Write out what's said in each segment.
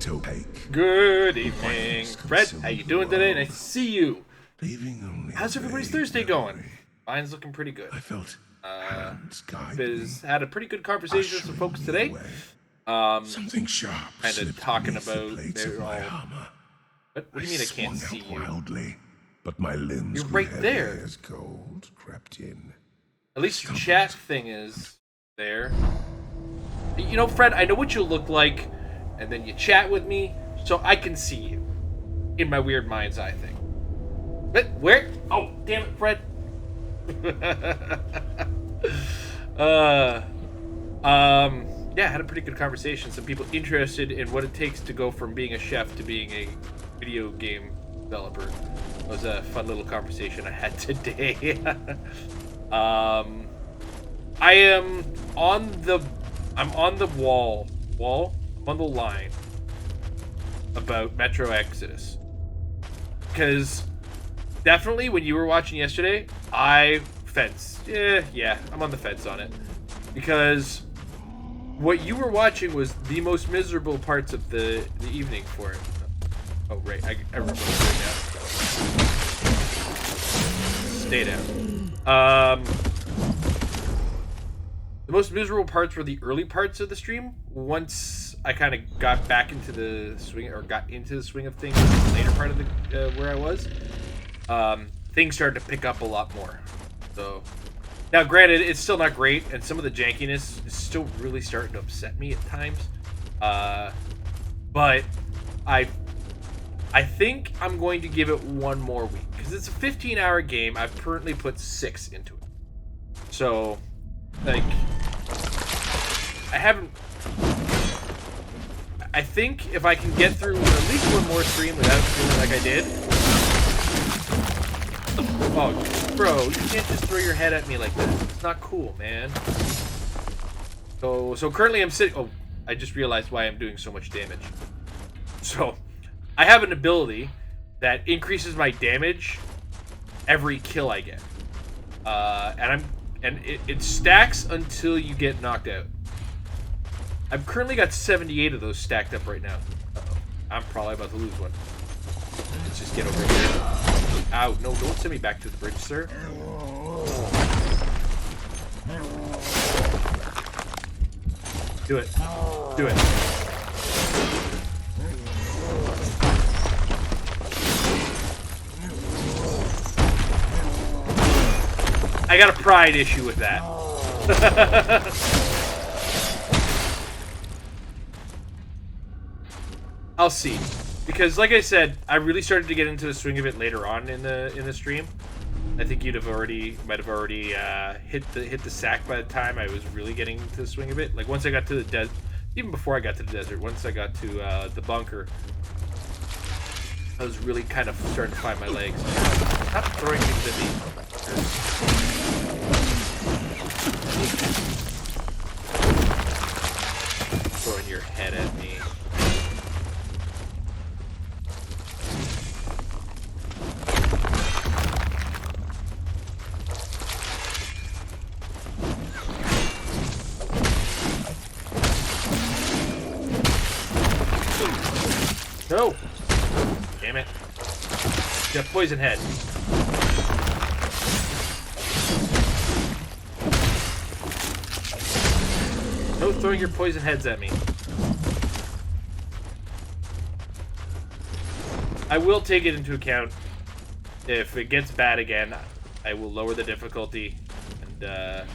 to take. Good evening, Fred. How you doing today? Nice to see you. Leaving only How's everybody's Thursday going? Mine's looking pretty good. I felt hands guide Biz had a pretty good conversation with some folks today. Something sharp Kind of slipped talking beneath the about plates of my armor. What do you mean I can't see swung you? out wildly, but my limbs You're grew right heavy there. as cold crept in. At least your chat thing is there. You know, Fred, I know what you look like, and then you chat with me, so I can see you. In my weird mind's eye thing. But where? Oh, damn it, Fred. Yeah, I had a pretty good conversation. Some people interested in what it takes to go from being a chef to being a video game developer. It was a fun little conversation I had today. I am on the line about Metro Exodus. Because definitely when you were watching yesterday, I fenced. Yeah, I'm on the fence on it. Because what you were watching was the most miserable parts of the evening for it. Oh, right. I remember right now. Stay down. The most miserable parts were the early parts of the stream. Once I kind of got back into the swing, or got into the swing of things, the later part of the where I was, things started to pick up a lot more. So now, granted, it's still not great, and some of the jankiness is still really starting to upset me at times. But I think I'm going to give it one more week because it's a 15-hour game. I've currently put 6 into it, so like I think if I can get through at least one more stream without feeling like I did. Oh, bro, you can't just throw your head at me like that. It's not cool, man. So currently I'm sitting... Oh, I just realized why I'm doing so much damage. So, I have an ability that increases my damage every kill I get. And it stacks until you get knocked out. I've currently got 78 of those stacked up right now. Uh-oh. I'm probably about to lose one. Let's just get over here. Ow, no, don't send me back to the bridge, sir. Do it. Do it. I got a pride issue with that. I'll see. Because, like I said, I really started to get into the swing of it later on in the stream. I think might have already hit the sack by the time I was really getting into the swing of it. Like once I got to the desert, even before I got to the desert, once I got to the bunker, I was really kind of starting to find my legs. Stop throwing things at me. Throwing your head at me. No! Damn it. You got poison head. No throwing your poison heads at me. I will take it into account. If it gets bad again, I will lower the difficulty and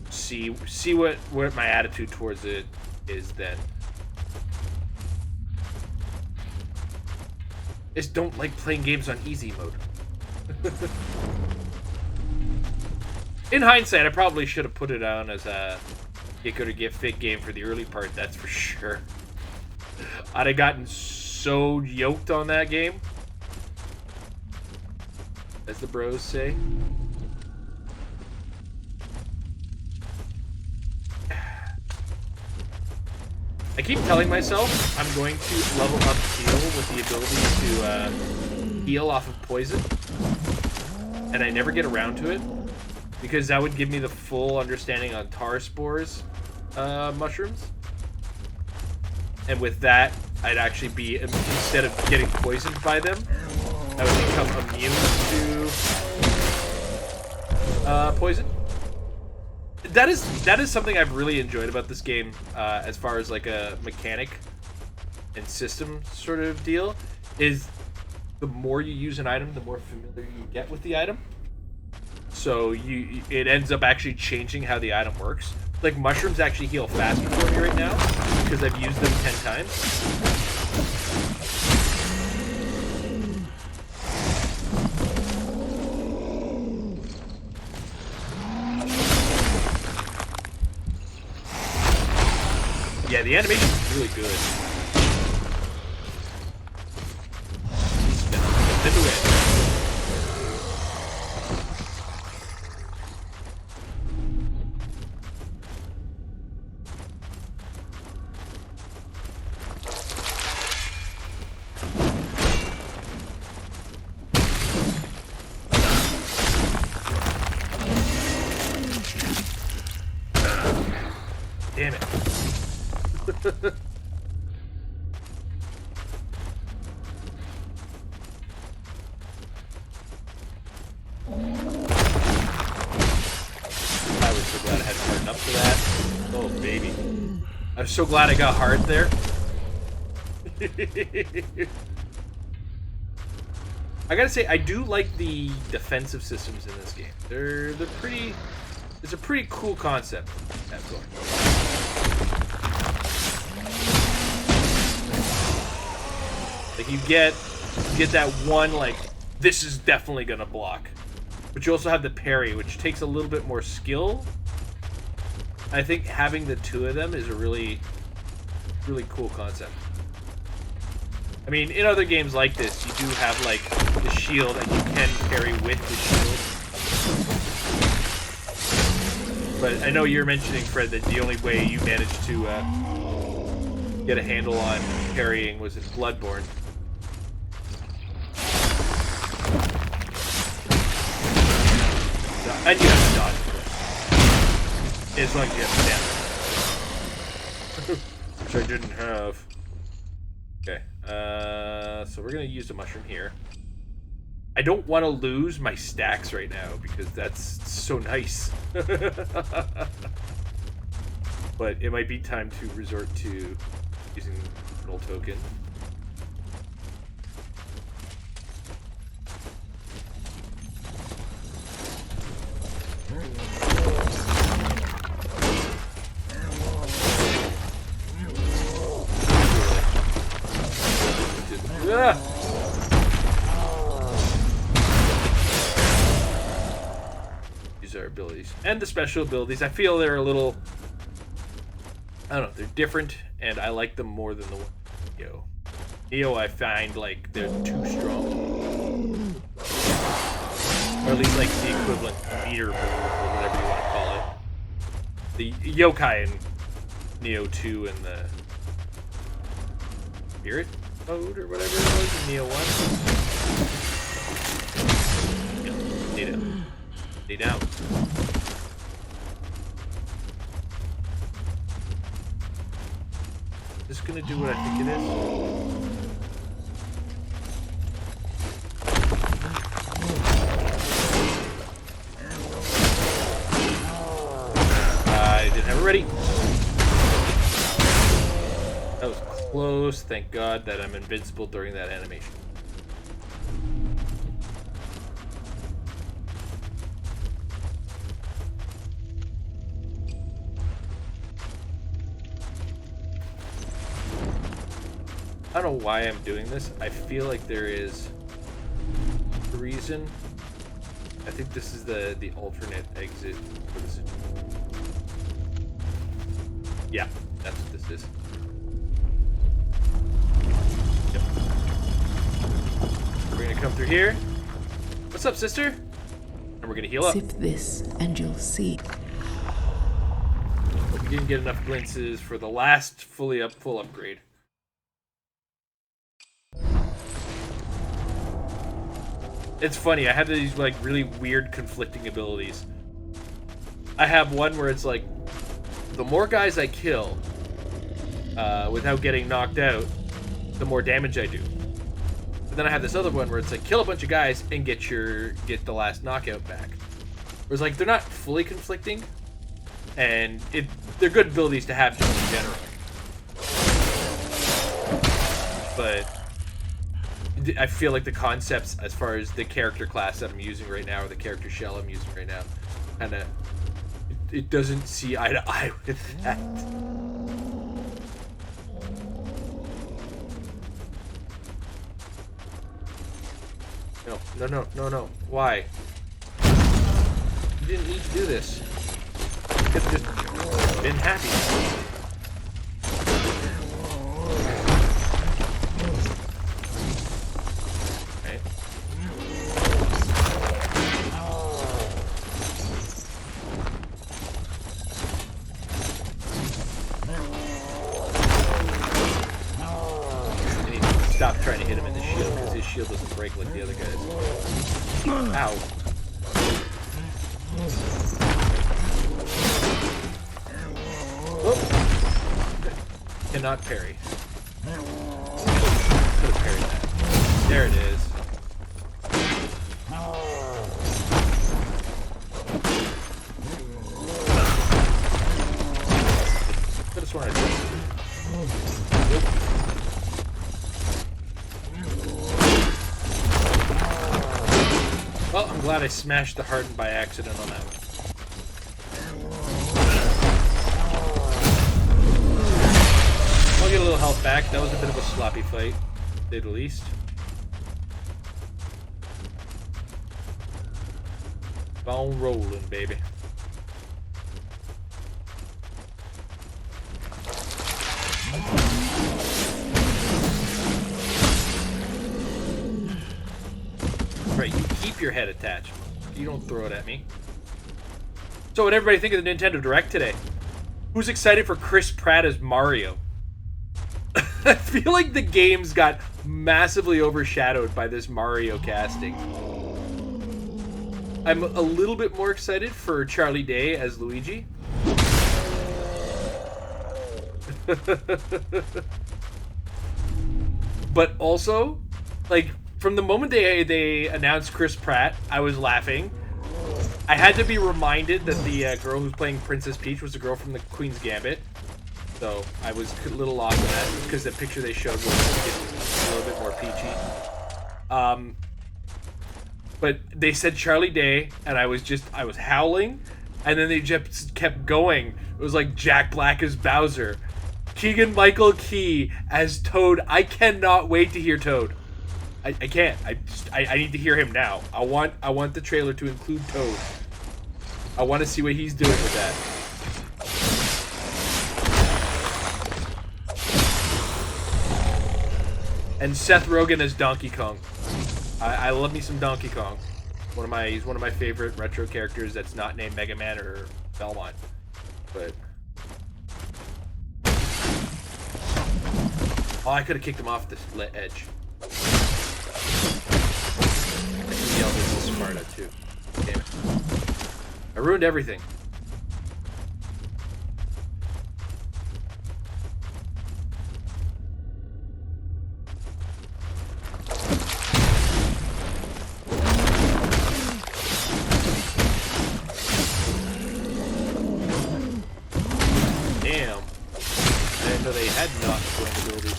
see what my attitude towards it is then. I just don't like playing games on easy mode. In hindsight, I probably should have put it on as a Git Good or Git Fit game for the early part, that's for sure. I'd have gotten so yoked on that game. As the bros say. I keep telling myself I'm going to level up heal with the ability to heal off of poison. And I never get around to it. Because that would give me the full understanding on tar spores mushrooms. And with that, I'd actually be, instead of getting poisoned by them, I would become immune to poison. That is something I've really enjoyed about this game, as far as like a mechanic and system sort of deal, is the more you use an item, the more familiar you get with the item. So it ends up actually changing how the item works. Like mushrooms actually heal faster for me right now because I've used them 10 times. Yeah, the animation is really good. Spin away. Damn it. I was so glad I had to harden up for that. Oh, baby. I'm so glad I got hard there. I gotta say, I do like the defensive systems in this game. They're pretty... It's a pretty cool concept. Like you get that one, like, this is definitely gonna block. But you also have the parry, which takes a little bit more skill. I think having the two of them is a really, really cool concept. I mean, in other games like this, you do have, like, the shield, and you can parry with the shield. But I know you're mentioning, Fred, that the only way you managed to get a handle on parrying was in Bloodborne. And you have to dodge, of course. As long as you have stamina. Which I didn't have. Okay, so we're going to use the mushroom here. I don't want to lose my stacks right now because that's so nice. But it might be time to resort to using an old token. Ah! These are abilities. And the special abilities. I feel they're a little... I don't know, they're different, and I like them more than the one Neo. Neo, I find, like, they're too strong. Or at least, like, the equivalent meter move, or whatever you want to call it. The yokai in Neo 2 and the Spirit mode, or whatever it was in Neo 1. Yeah, stay down. Stay down. Just gonna do what I think it is. I didn't have it ready. That was close. Thank God that I'm invincible during that animation. I don't know why I'm doing this. I feel like there is a reason. I think this is the alternate exit for this. Yeah, that's what this is. Yep. We're gonna come through here. What's up, sister? And we're gonna heal up. Sip this and you'll see. We didn't get enough glimpses for the last full upgrade. It's funny, I have these like really weird conflicting abilities. I have one where it's like, the more guys I kill without getting knocked out, the more damage I do. But then I have this other one where it's like kill a bunch of guys and get the last knockout back. Whereas like they're not fully conflicting, and they're good abilities to have just in general. But I feel like the concepts as far as the character class that I'm using right now, or the character shell I'm using right now, kind of it doesn't see eye to eye with that. No. Why? You didn't need to do this. You could have just been happy. Okay. I need to stop trying to hit him in the shield because his shield doesn't break like the other guys. Ow. Oh. Cannot parry. Could have parried that. There it is. Could have sworn I did. Well, I'm glad I smashed the hardened by accident on that one. I'll get a little health back. That was a bit of a sloppy fight, to say the least. Bone rolling, baby. Right, you keep your head attached. You don't throw it at me. So what everybody think of the Nintendo Direct today? Who's excited for Chris Pratt as Mario? I feel like the games got massively overshadowed by this Mario casting. I'm a little bit more excited for Charlie Day as Luigi. But also, like, from the moment they announced Chris Pratt, I was laughing. I had to be reminded that the girl who's playing Princess Peach was the girl from the Queen's Gambit. So I was a little lost on that because the picture they showed was a little bit more peachy. But they said Charlie Day, and I was howling, and then they just kept going. It was like Jack Black as Bowser, Keegan-Michael Key as Toad. I cannot wait to hear Toad. I can't. I need to hear him now. I want the trailer to include Toad. I want to see what he's doing with that. And Seth Rogen as Donkey Kong. I love me some Donkey Kong. He's one of my favorite retro characters that's not named Mega Man or Belmont. But oh, I could have kicked him off this edge. I can yell this to Sparta too. Damn it! I ruined everything. Damn. I didn't know they had not joined abilities.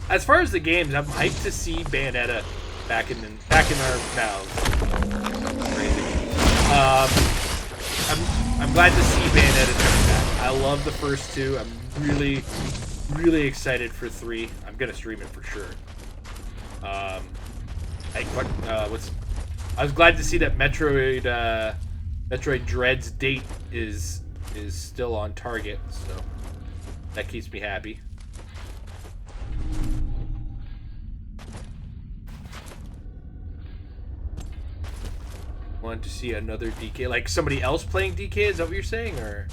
As far as the games, I'm hyped to see Bayonetta back in our mouths. Crazy. I'm glad to see Bayonetta coming back. I love the first two. I'm really excited for 3. I'm gonna stream it for sure. I was glad to see that Metroid Dread's date is still on target, so that keeps me happy. Want to see another DK, like somebody else playing DK? Is that what you're saying, or?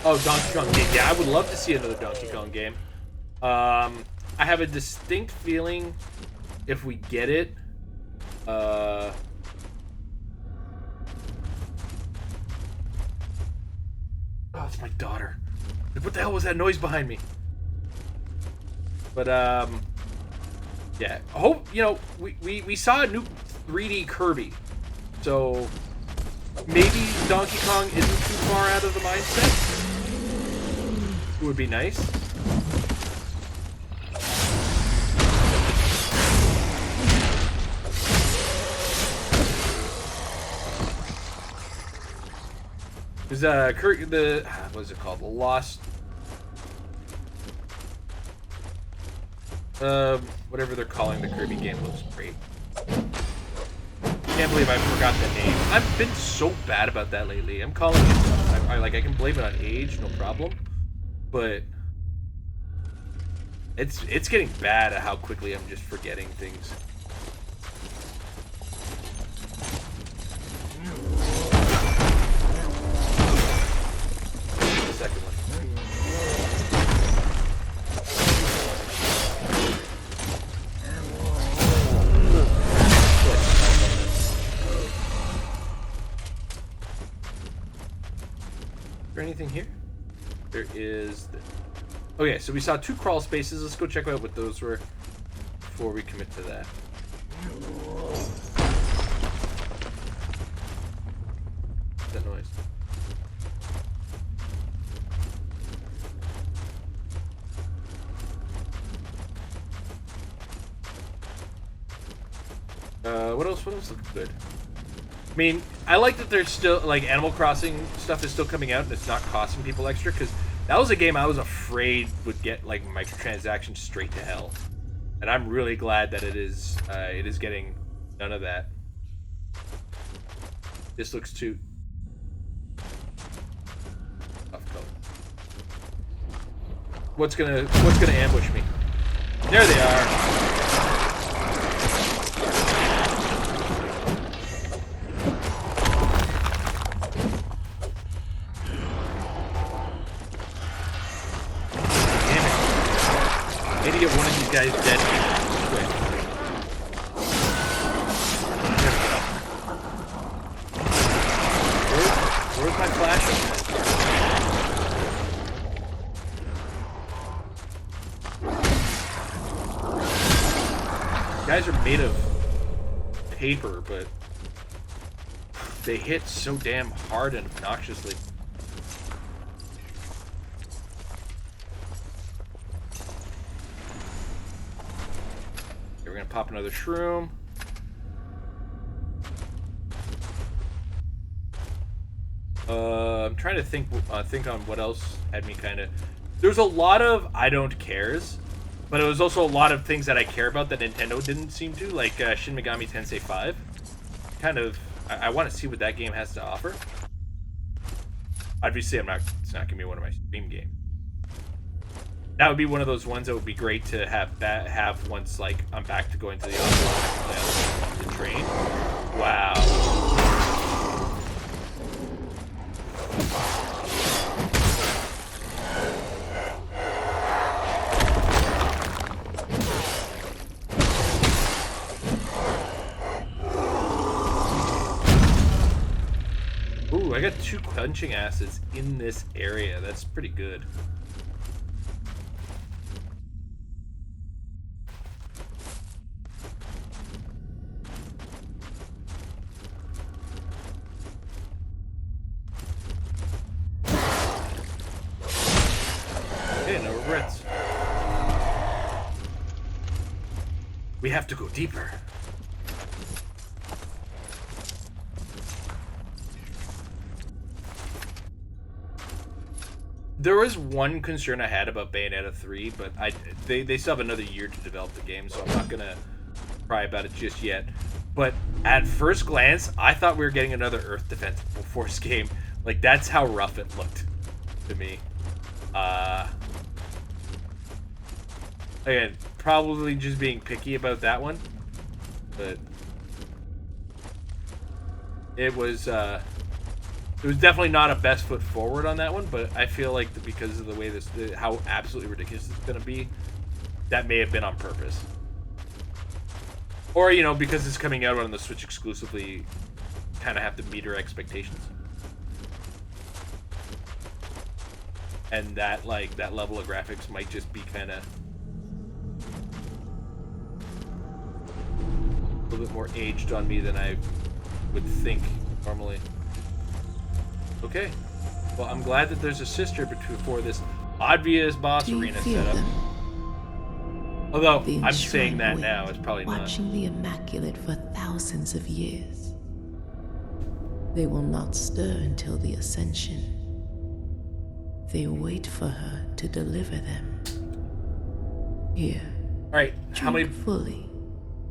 Oh, Donkey Kong game. Yeah, I would love to see another Donkey Kong game. I have a distinct feeling if we get it, oh, it's my daughter. Like, what the hell was that noise behind me? But yeah. Hope we saw a new 3D Kirby, so maybe Donkey Kong isn't too far out of the mindset. It would be nice. There's what is it called? The Lost. Whatever they're calling the Kirby game looks great. Can't believe I forgot the name. I've been so bad about that lately. I'm calling it. I can blame it on age, no problem. But it's getting bad at how quickly I'm just forgetting things. The second one. Is there anything here? There is. Okay, so we saw 2 crawl spaces. Let's go check out what those were before we commit to that. What's that noise? What else looks good? I mean, I like that there's still, like, Animal Crossing stuff is still coming out and it's not costing people extra, because that was a game I was afraid would get, like, microtransactions straight to hell. And I'm really glad that it is getting none of that. This looks too tough color. What's gonna ambush me? There they are. Get one of these guys dead quick. Where's my flashlight? Guys are made of paper, but they hit so damn hard and obnoxiously. We're gonna pop another shroom. I'm trying to think on what else had me kind of. There's a lot of I don't cares, but it was also a lot of things that I care about that Nintendo didn't seem to, like Shin Megami Tensei 5. Kind of, I want to see what that game has to offer. Obviously, it's not gonna be one of my stream games. That would be one of those ones that would be great to have once, like, I'm back to going to the office, the train. Wow. Ooh, I got 2 quenching acids in this area. That's pretty good. We have to go deeper. There was one concern I had about Bayonetta 3, but they still have another year to develop the game, so I'm not gonna cry about it just yet. But at first glance, I thought we were getting another Earth Defense Force game. Like, that's how rough it looked to me. Again, probably just being picky about that one, but it was definitely not a best foot forward on that one. But I feel like because of the way how absolutely ridiculous it's gonna be, that may have been on purpose. Or, you know, because it's coming out on the Switch exclusively, kind of have to meet her expectations. And that, like, that level of graphics might just be kind of a little bit more aged on me than I would think normally. Okay. Well, I'm glad that there's a sister before this obvious boss Do you arena feel setup. them? Although, The I'm saying enshrined that wind, now, it's probably not. watching the Immaculate for thousands of years. They will not stir until the Ascension. They wait for her to deliver them. Here, Alright, how many drink fully.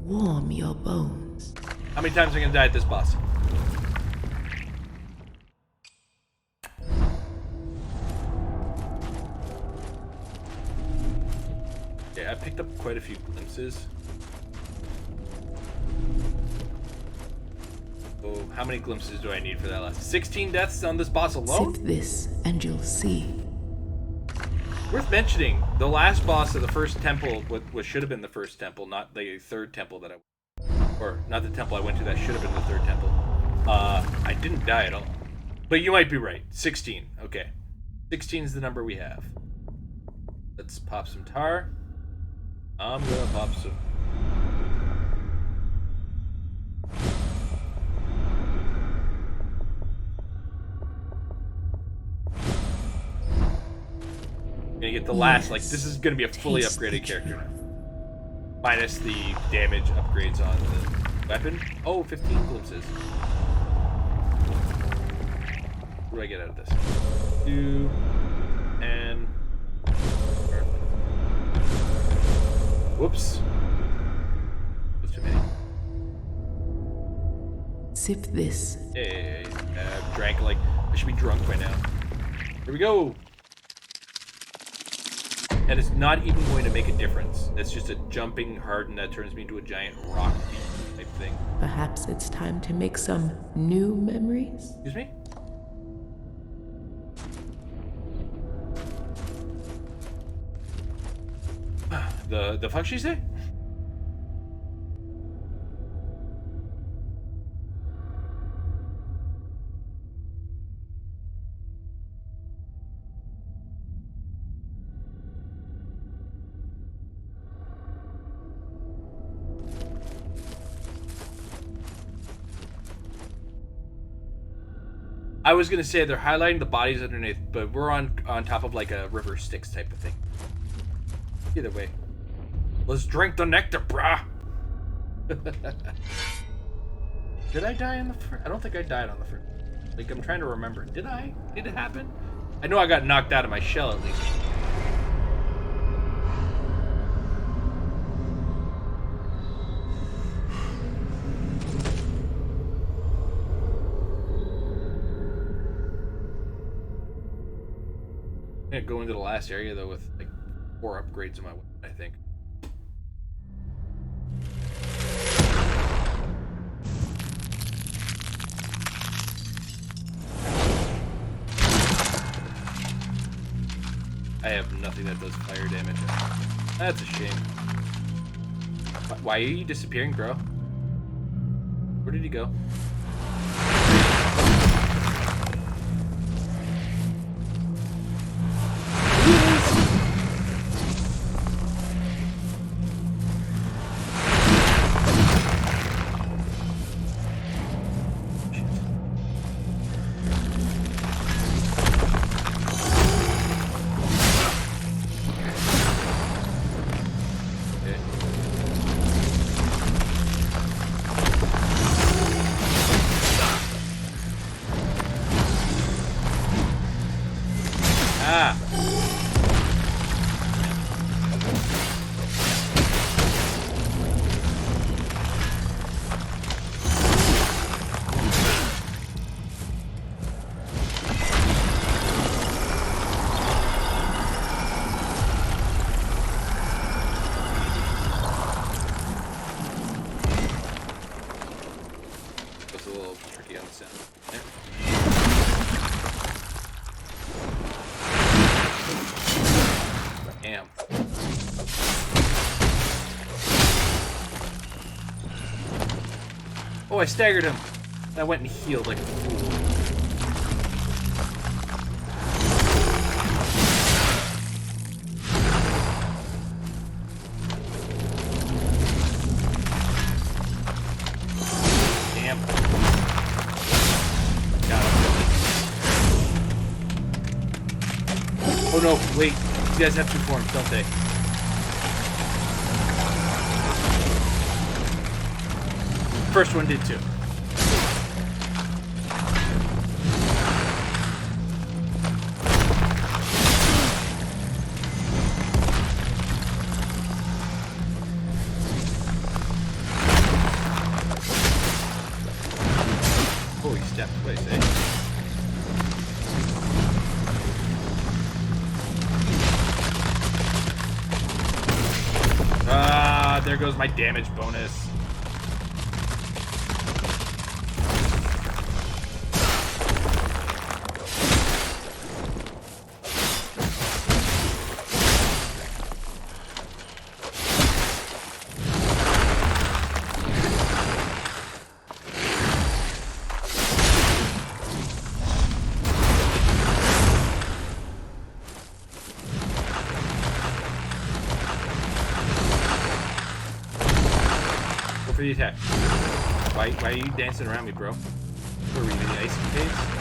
Warm your bones. times are we gonna die at this boss? Yeah, I picked up quite a few glimpses. Oh, how many glimpses do I need for that last? 16 deaths on this boss alone? Sip this and you'll see. Worth mentioning, the last boss of the first temple, what should have been the first temple, not the third temple that or not the temple I went to that should have been the third temple. I didn't die at all. But you might be right. 16. Okay. 16 is the number we have. Let's pop some tar. I'm gonna pop some. Gonna get the last, like, this is gonna be a fully Taste the upgraded character truth. now. Minus the damage upgrades on the weapon. Oh, 15 glimpses. What do I get out of this? 2 and... Whoops. That's too many. Sip this. Hey, I've drank like... I should be drunk by now. Here we go! And it's not even going to make a difference. That's just a jumping harden that turns me into a giant rock beast type thing. Perhaps it's time to make some new memories? Excuse me? The fuck she say? I was gonna say they're highlighting the bodies underneath, but we're on top of like a river Styx type of thing. Either way, let's drink the nectar, brah. Did I die on the first? I don't think I died on the first. Like, I'm trying to remember. Did I? Did it happen? I know I got knocked out of my shell at least. I'm gonna go into the last area though with like 4 upgrades in my weapon, I think. I have nothing that does fire damage. That's a shame. Why are you disappearing, bro? Where did he go? Ah! That's a little tricky on the sound. Yeah. Damn. Oh, I staggered him. I went and healed like a fool. Damn. Got him. Oh no, wait. These guys have two forms, don't they? First one did too. Oh, he stepped twice, eh? Ah, there goes my damage bonus. Go for the attack. Why are you dancing around me, bro? What are we, the ice caves?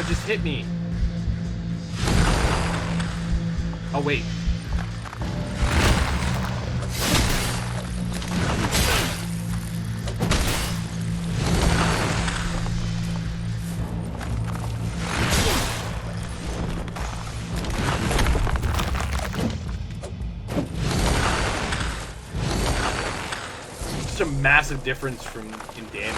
Just hit me. Oh, wait. Such a massive difference in damage.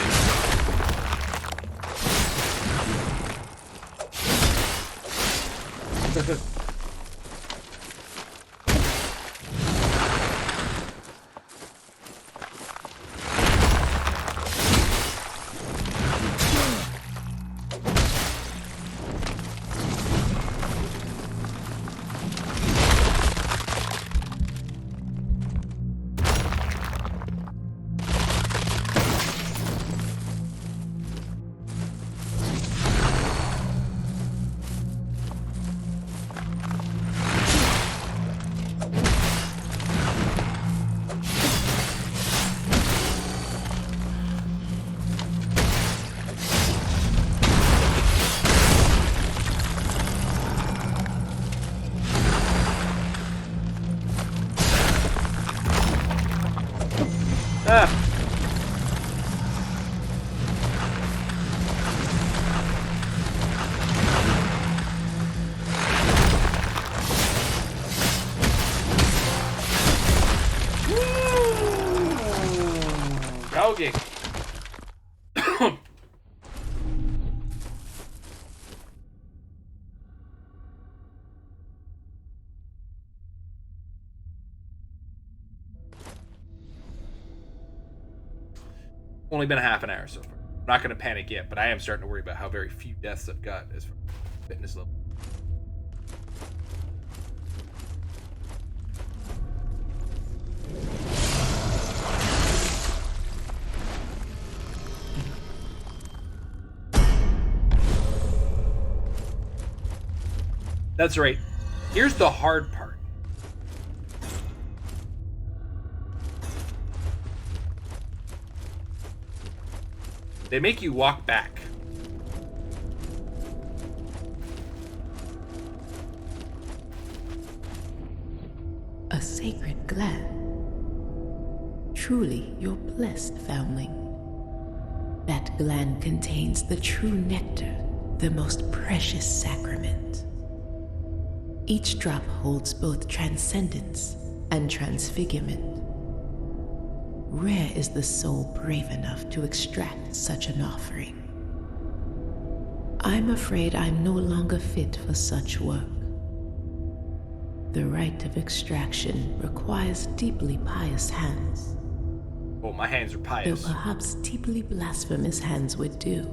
Ah. Doggy. Only been a half an hour so far. I'm not going to panic yet, but I am starting to worry about how very few deaths I've got as far as fitness level. That's right. Here's the hard part. They make you walk back. A sacred gland. Truly, you're blessed, foundling. That gland contains the true nectar, the most precious sacrament. Each drop holds both transcendence and transfigurement. Rare is the soul brave enough to extract such an offering. I'm afraid I'm no longer fit for such work. The rite of extraction requires deeply pious hands. Oh, my hands are Though pious. perhaps deeply blasphemous hands would do.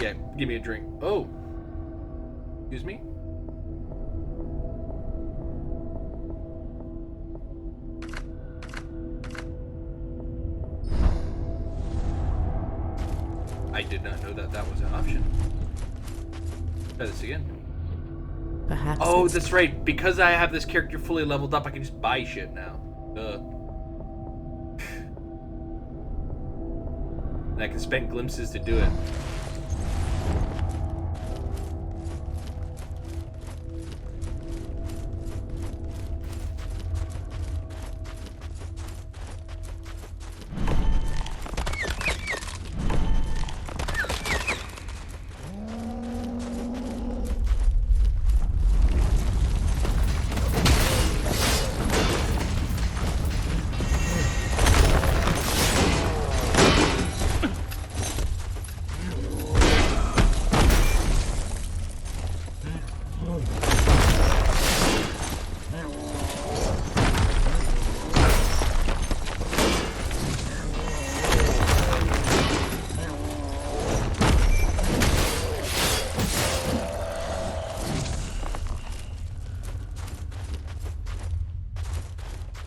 Yeah, give me a drink. Oh. Excuse me? I did not know that that was an option. Try this again. Perhaps Oh, it's that's right. Because I have this character fully leveled up, I can just buy shit now. And I can spend glimpses to do it.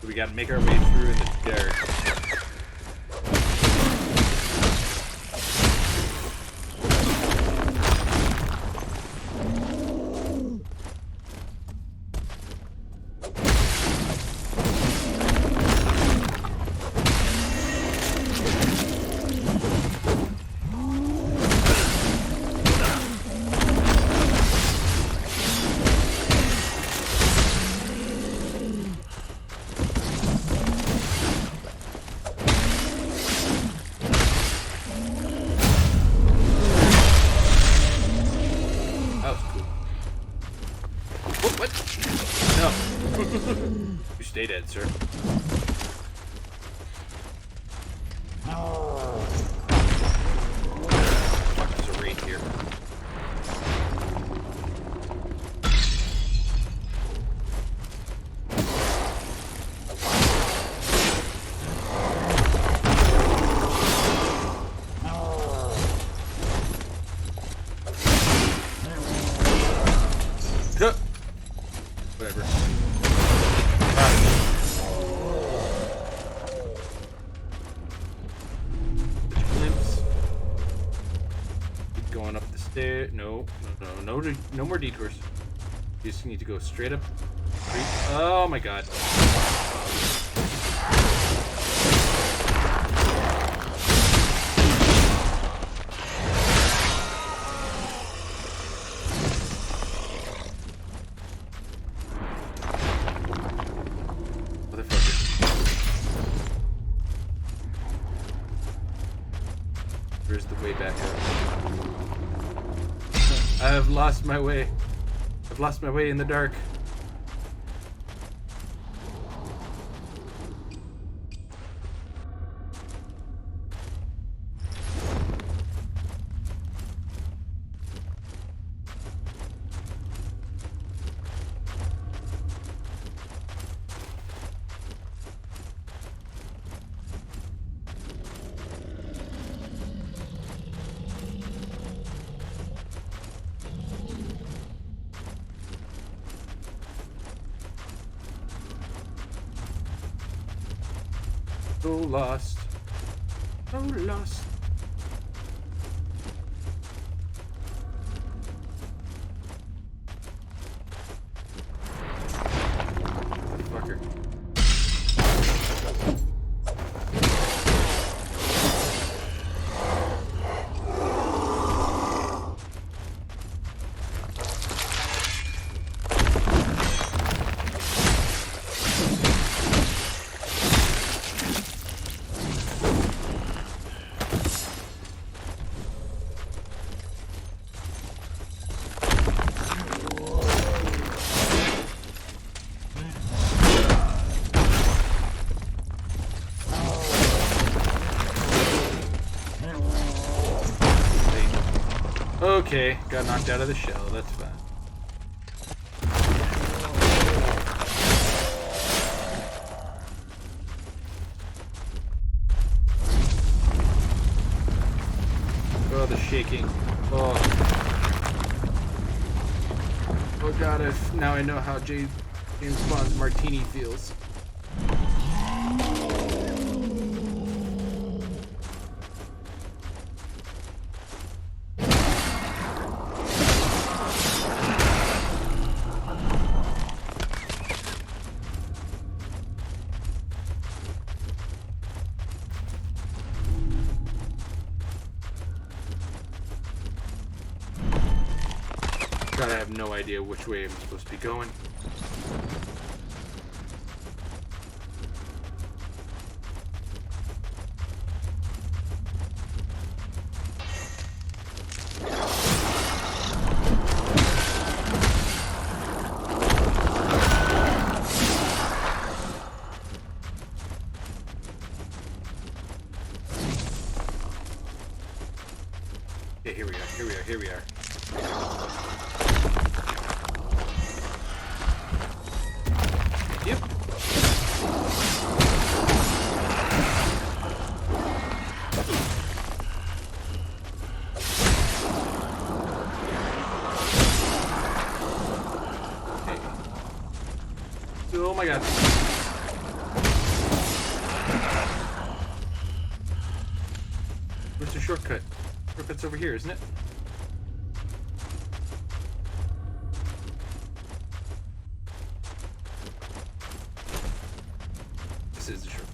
We gotta make our way through in the dirt. You stay dead, sir. Fuck, there's a wraith here. Whatever. Going up the stair. No more detours. You just need to go straight up. Oh my god. Where's the way back up? I have lost my way. I've lost my way in the dark. So lost. So lost. Fucker. Okay, got knocked out of the shell. That's fine. Oh, the shaking. Oh. Oh god, now I know how James Bond's martini feels. God, I have no idea which way I'm supposed to be going. Okay, here we are. Yep. Okay. Oh my god. Where's the shortcut? Shortcut's over here, isn't it? This is the shortcut.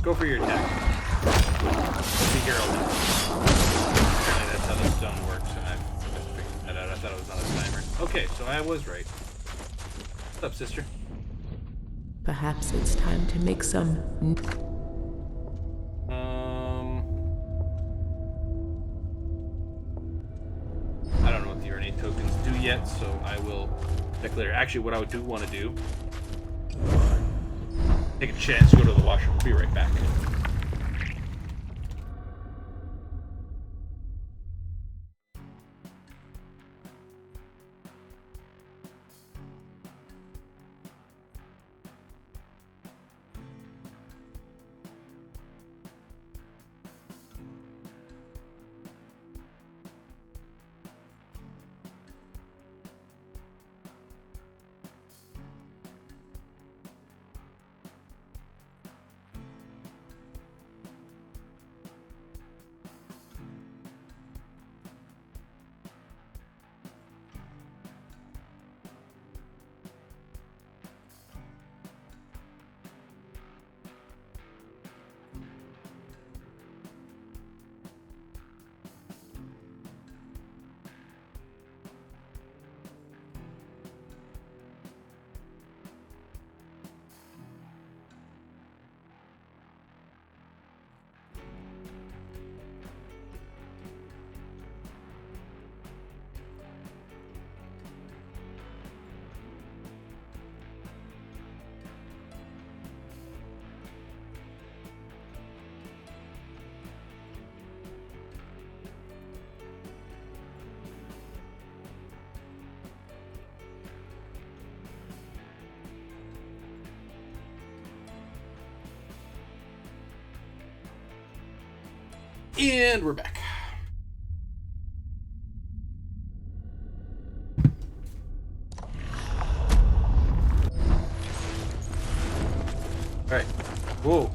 Go for your attack. Be here all day. Apparently that's how the stone works, and I figured that out. I thought it was on a timer. Okay, so I was right. What's up, sister? Perhaps it's time to make some... I don't know what the urinate tokens do yet, so I will check later. Actually, what I do want to do... take a chance to go to the washroom. We'll be right back. And we're back. Alright. Whoa.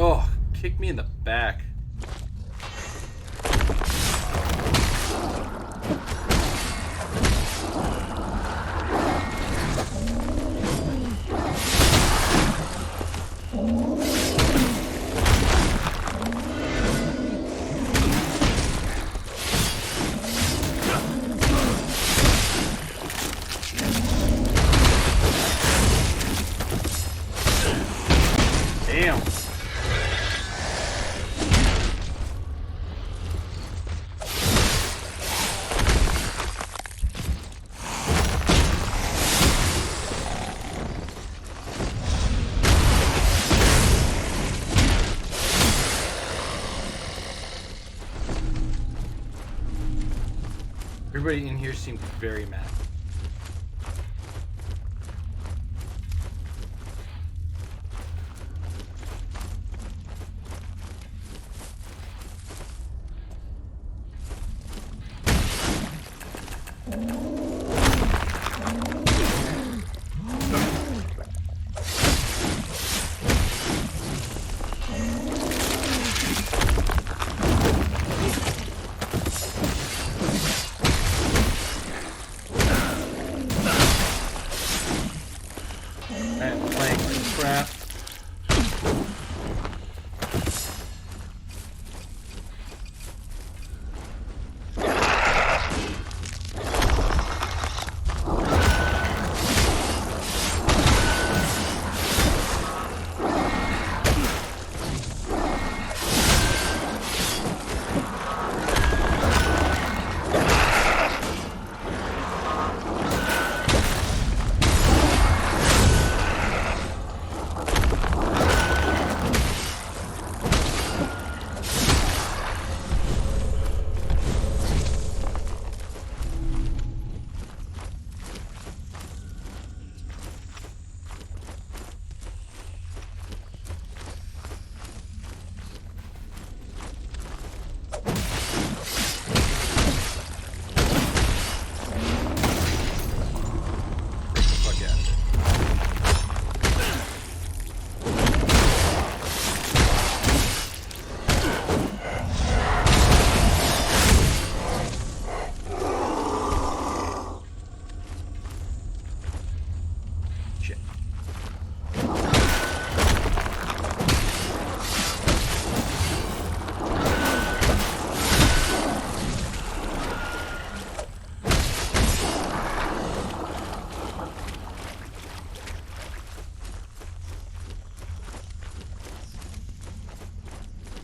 Oh, kick me in the back. Damn. Everybody in here seems very mad. Crap.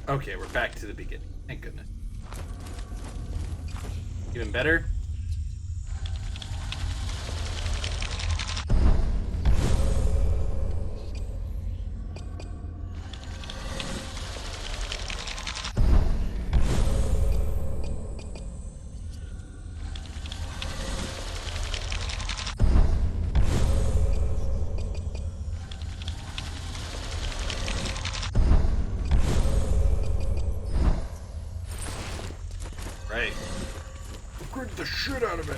Okay, we're back to the beginning. Thank goodness. Even better. Right. Upgrade the shit out of it.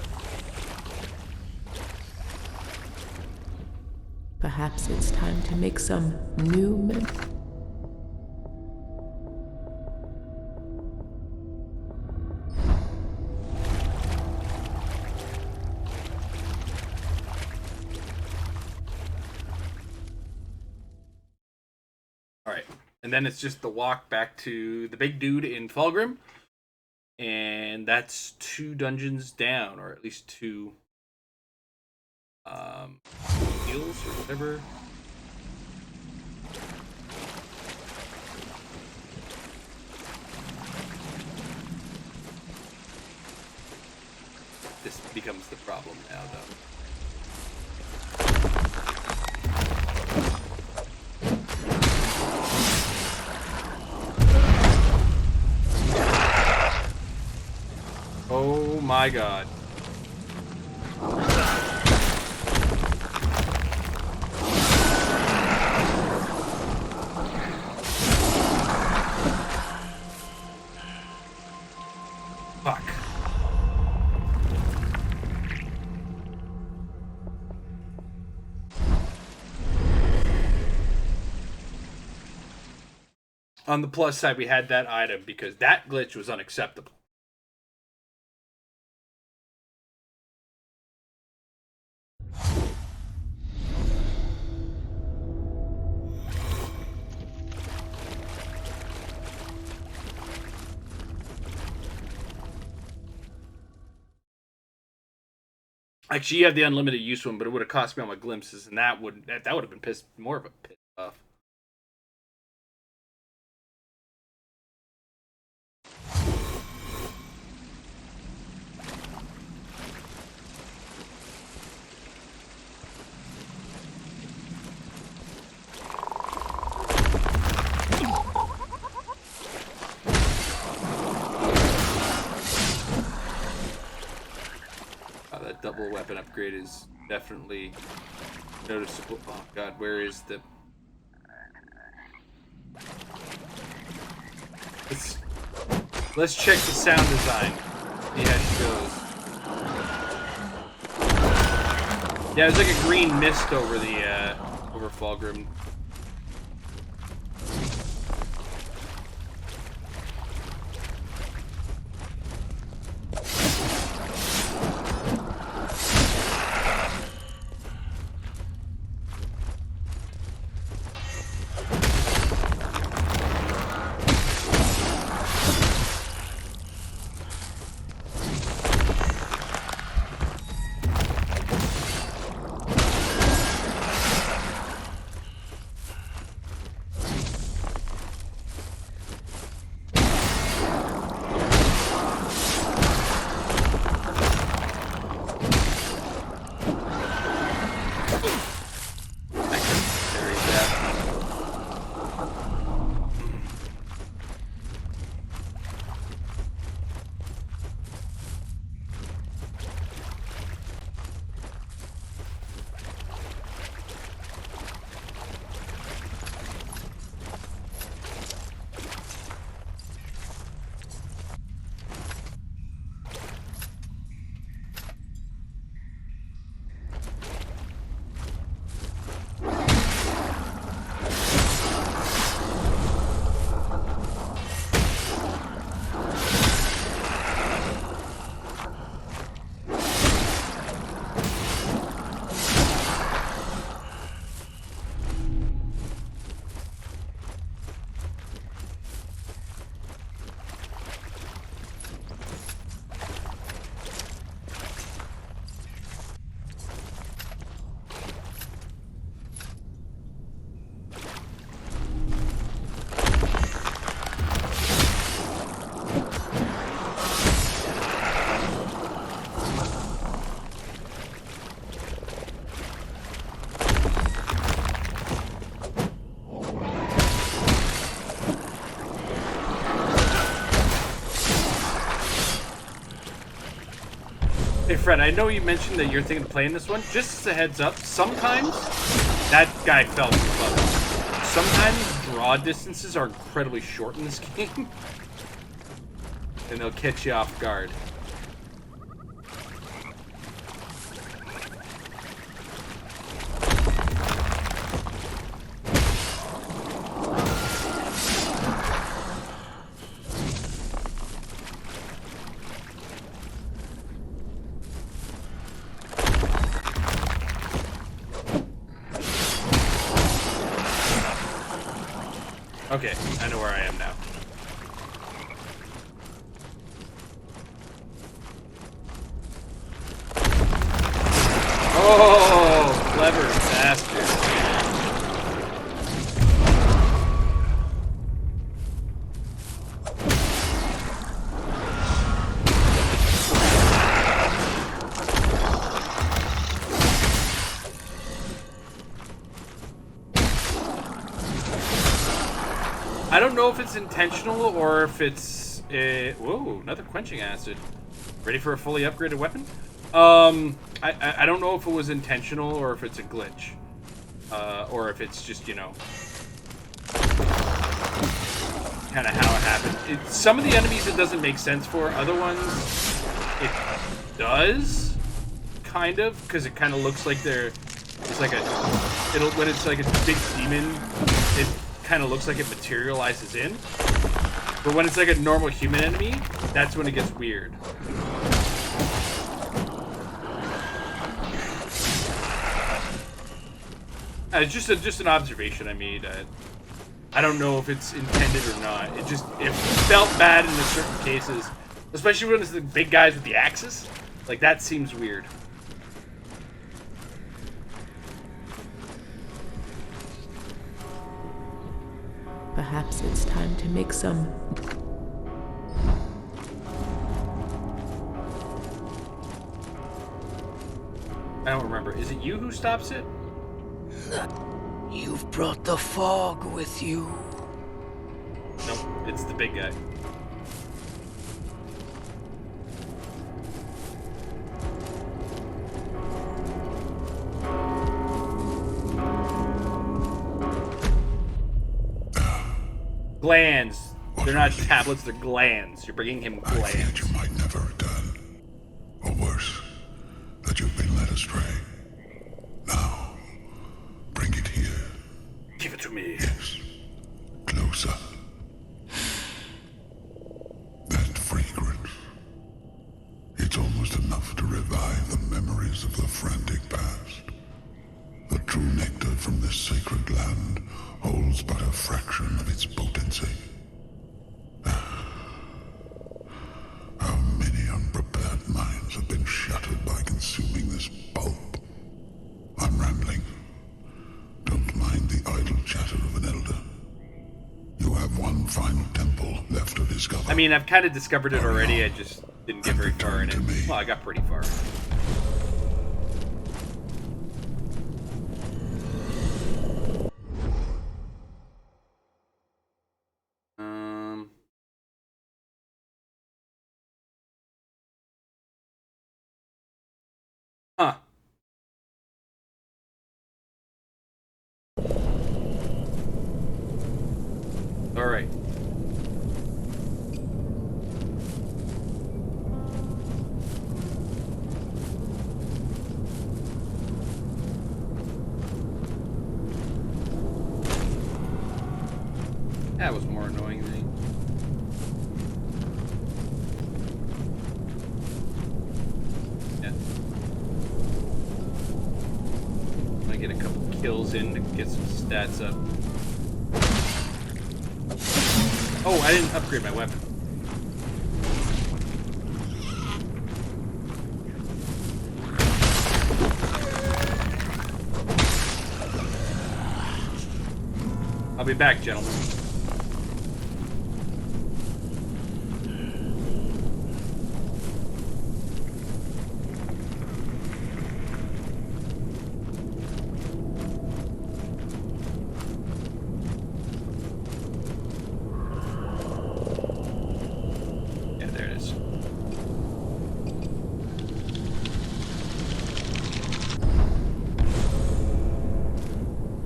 Perhaps it's time to make some new Alright. And then it's just the walk back to the big dude in Fulgrim. And that's 2 dungeons down, or at least 2 heals or whatever. This becomes the problem now, though. my god. Fuck. On the plus side, we had that item because that glitch was unacceptable. Actually, you have the unlimited use one, but it would have cost me all my glimpses, and that would have been pissed more of a piss off. That double weapon upgrade is definitely noticeable. Oh god, where is the... Let's check the sound design. See how she goes. Yeah, there's like a green mist over the over Fulgrim. Hey Fred, I know you mentioned that you're thinking of playing this one. Just as a heads up, sometimes that guy fell from the level. Sometimes draw distances are incredibly short in this game, and they'll catch you off guard. Okay, I know where I am now. Oh, clever bastard. I don't know if it's intentional or if it's... whoa, another quenching acid. Ready for a fully upgraded weapon? I don't know if it was intentional or if it's a glitch. Or if it's just, you know, kind of how it happened. Some of the enemies it doesn't make sense for. Other ones, it does, kind of, because it kind of looks like it's like when it's like a big demon, it kind of looks like it materializes in. But when it's like a normal human enemy, that's when it gets weird. It's just an observation I made. I don't know if it's intended or not. It felt bad in certain cases, especially when it's the big guys with the axes. Like, that seems weird. Perhaps it's time to make some... I don't remember. Is it you who stops it? You've brought the fog with you. Nope, it's the big guy. Glands. They're not tablets, they're glands. You're bringing him I feared glands. you might never return. Or worse, that you've been led astray. Now, bring it here. Give it to me. Yes. Closer. That fragrance. It's almost enough to revive the memories of the frantic past. The true nectar from this sacred land holds but a fraction of its potency. How many unprepared minds have been shattered by consuming this pulp? I'm rambling. Don't mind the idle chatter of an elder. You have one final temple left to discover. I mean, I've kind of discovered it already, I just didn't get very far in it. Well, I got pretty far. Huh. All right. That was more annoying than... Yeah. I get a couple kills in to get some stats up. Oh, I didn't upgrade my weapon. I'll be back, gentlemen.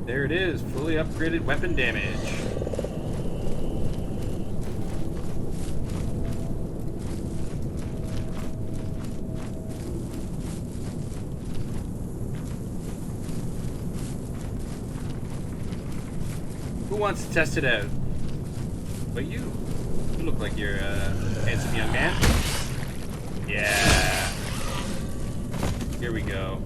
There it is, fully upgraded weapon damage. Who wants to test it out? But you. You look like you're a handsome young man. Yeah. Here we go.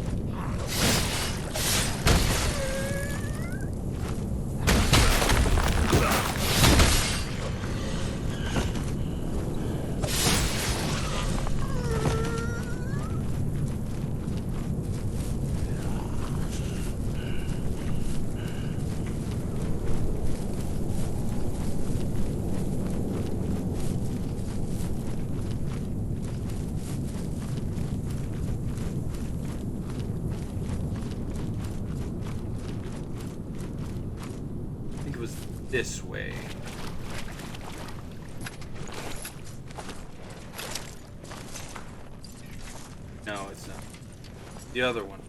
This way. The other one.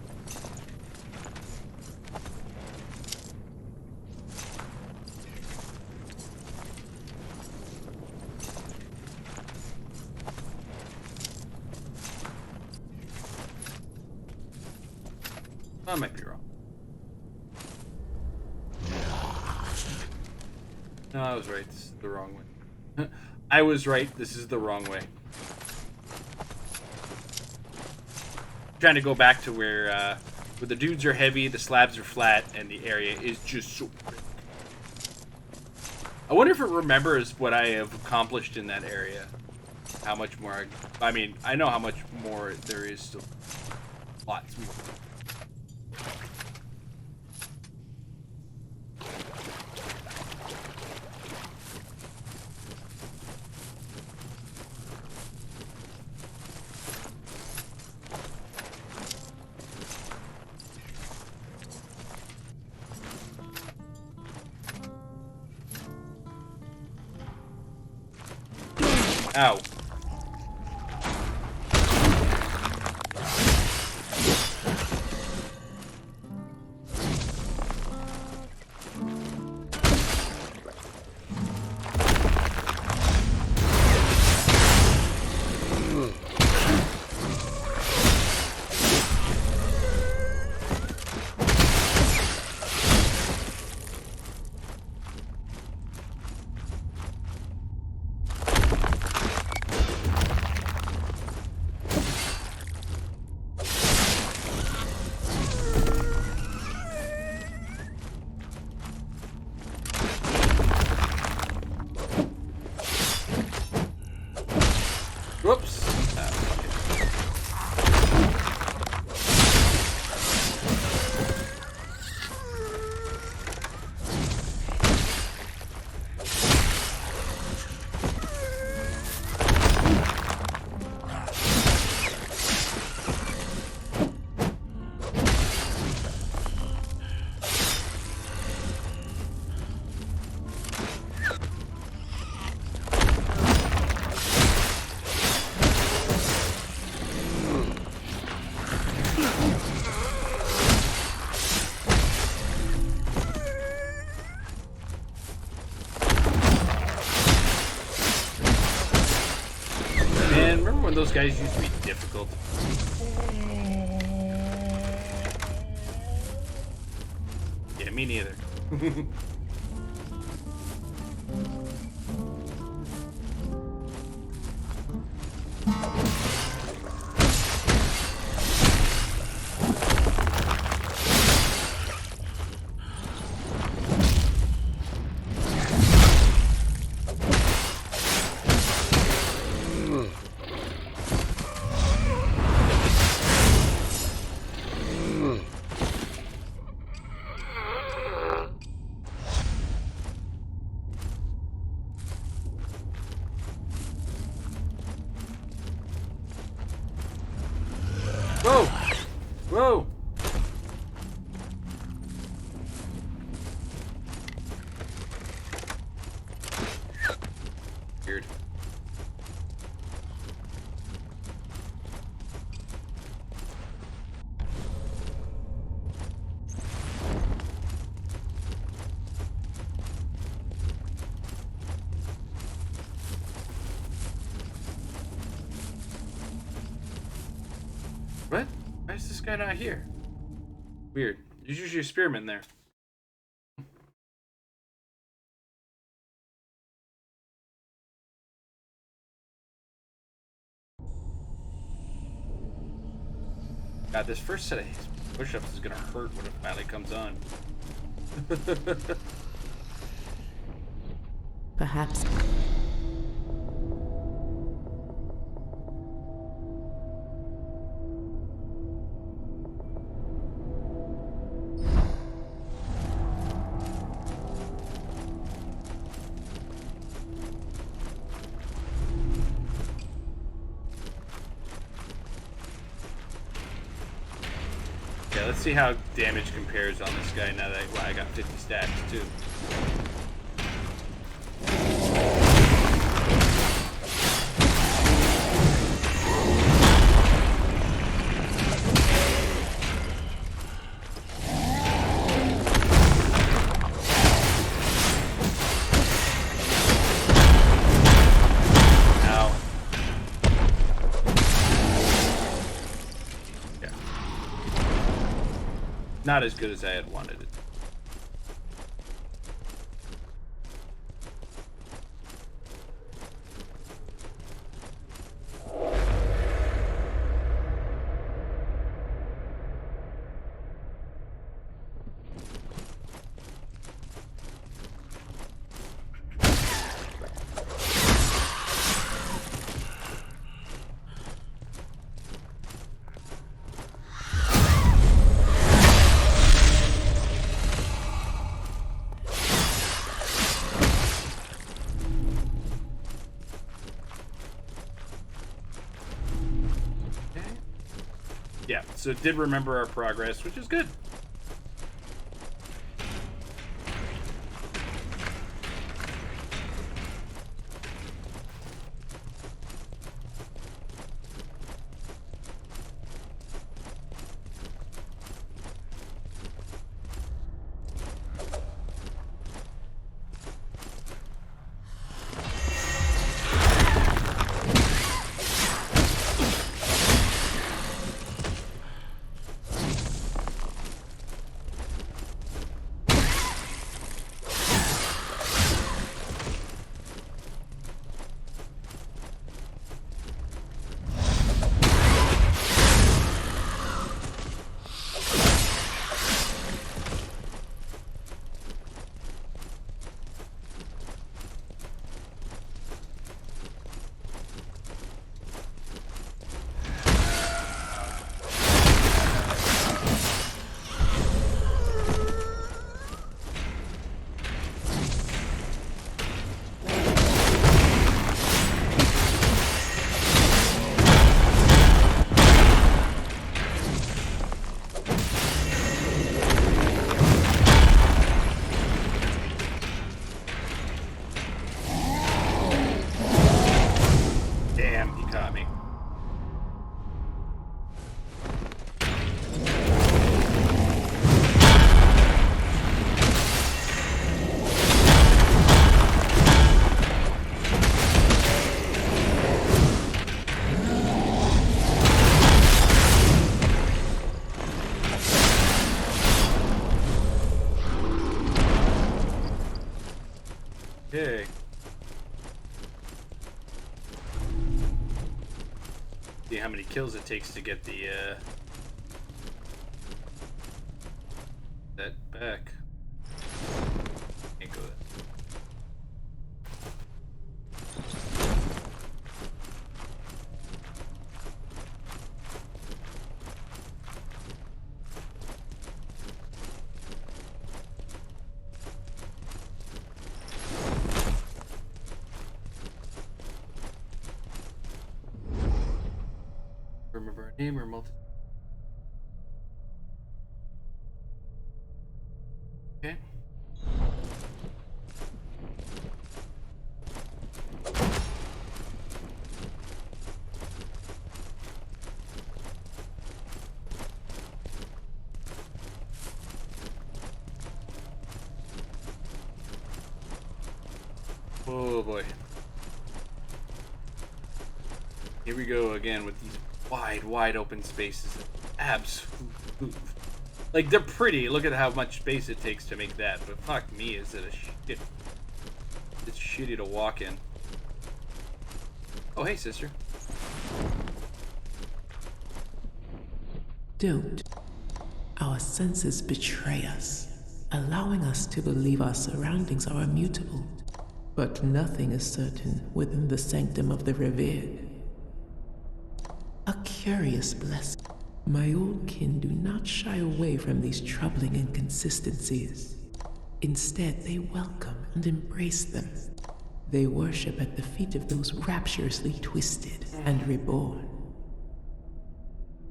I might be wrong. No, I was right. This is the wrong way. I was right. This is the wrong way. Trying to go back to where the dudes are heavy, the slabs are flat, and the area is just so big. I wonder if it remembers what I have accomplished in that area. How much more I mean, I know how much more there is still. Lots more. Ow. Whoops. Man, remember when those guys used to be difficult? Yeah, me neither. Whoa! Whoa! Weird. What? Why is this guy not here? Weird. There's usually a spearman there. God, this first set of push-ups is gonna hurt when it finally comes on. Perhaps. Yeah, let's see how damage compares on this guy now that I got 50 stacks too. not as good as I had wanted it. Yeah, so it did remember our progress, which is good. Okay. See how many kills it takes to get the that back. Can't go there. Remember our name or multi. Okay. Oh boy. Here we go again with these wide open spaces. Absolute. Like, they're pretty. Look at how much space it takes to make that. But fuck me, is it a shit. It's shitty to walk in. Oh, hey, sister. Don't. Our senses betray us, allowing us to believe our surroundings are immutable. But nothing is certain within the sanctum of the revered. A curious blessing. My old kin do not shy away from these troubling inconsistencies. Instead, they welcome and embrace them. They worship at the feet of those rapturously twisted and reborn.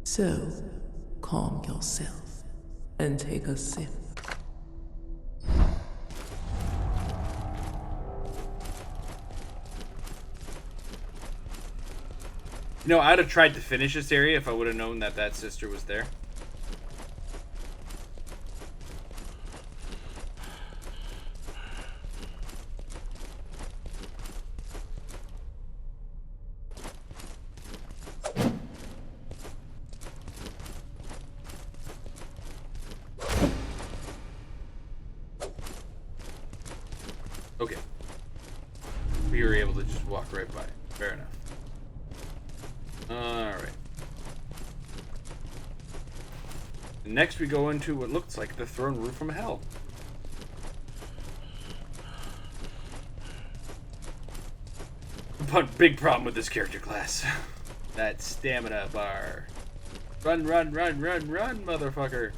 So, calm yourself and take a sip. You know, I'd have tried to finish this area if I would have known that that sister was there. Okay. We were able to just walk right by. Fair enough. Alright. Next we go into what looks like the throne room from hell. But big problem with this character class. That stamina bar. Run, run, run, run, run, motherfucker.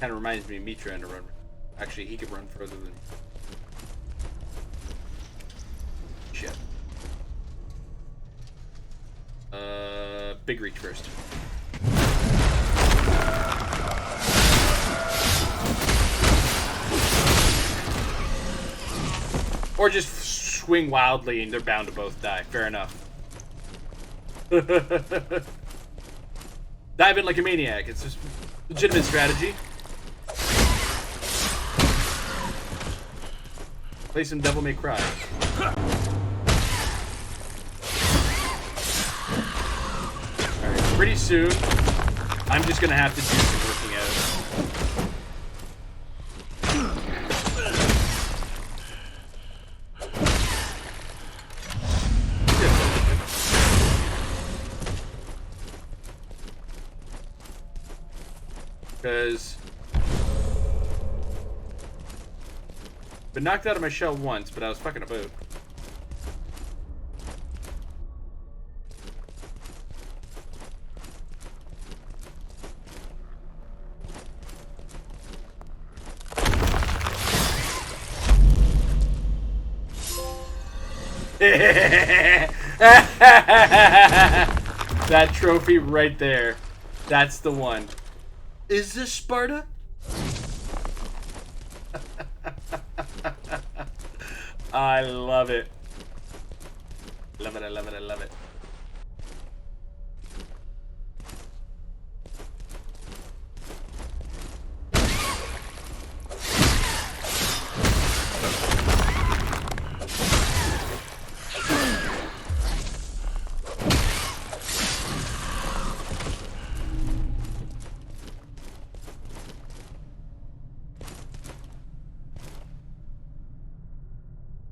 Kind of reminds me of me trying to run. Actually, he could run further than me. Shit. Big reach first. Or just swing wildly and they're bound to both die. Fair enough. Dive in like a maniac. It's just legitimate strategy. Play some Devil May Cry. Alright, pretty soon, I'm just gonna have to do some working out. Because been knocked out of my shell once, but I was fucking about. That trophy right there. That's the one. Is this Sparta? I love it. Love it, I love it, I love it.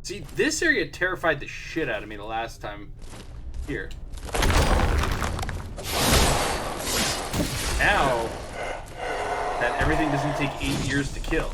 See, this area terrified the shit out of me the last time here. Now that everything doesn't take 8 years to kill.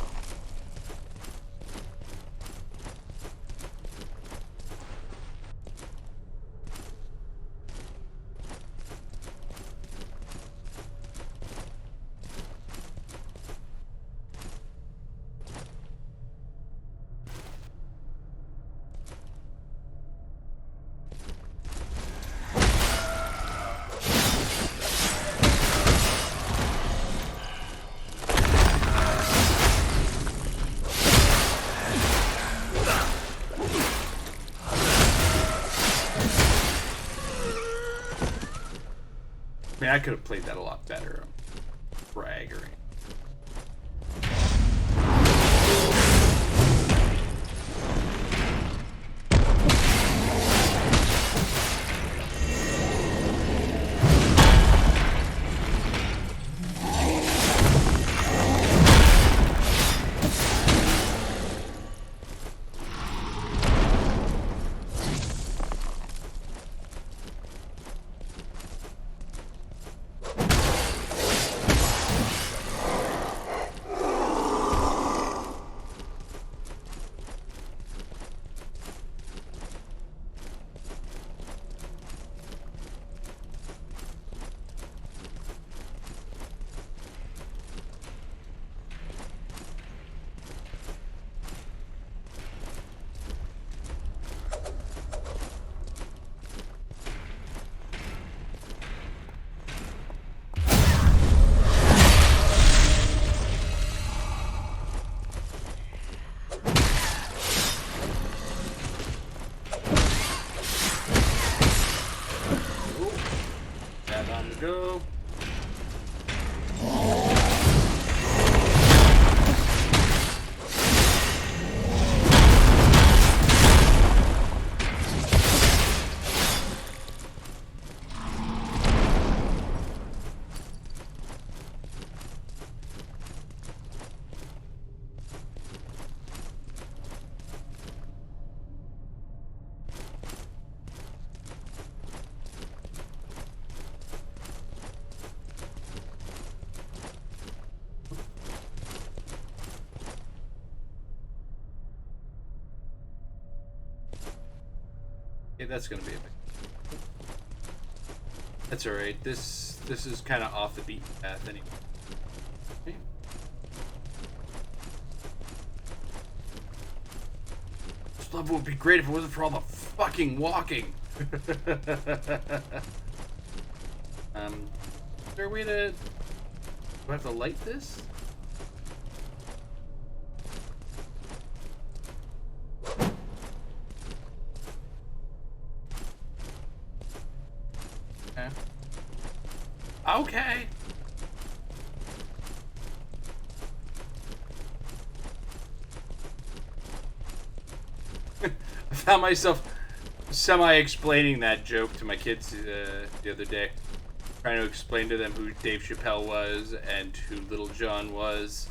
I mean, I could have played that a lot better. Braggering. Okay, that's gonna be a bit. That's alright. This is kind of off the beaten path anyway. Okay. This level would be great if it wasn't for all the fucking walking. Is there a way to... Do I have to light this? Okay. I found myself semi-explaining that joke to my kids the other day. Trying to explain to them who Dave Chappelle was and who Little John was.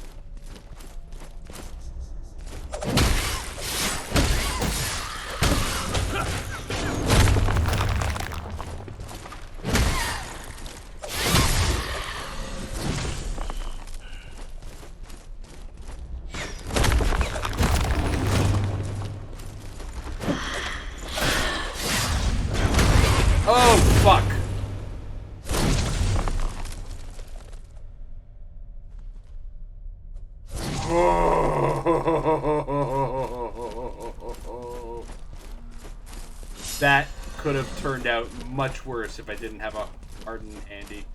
Oh, fuck. That could have turned out much worse if I didn't have a hardened handy.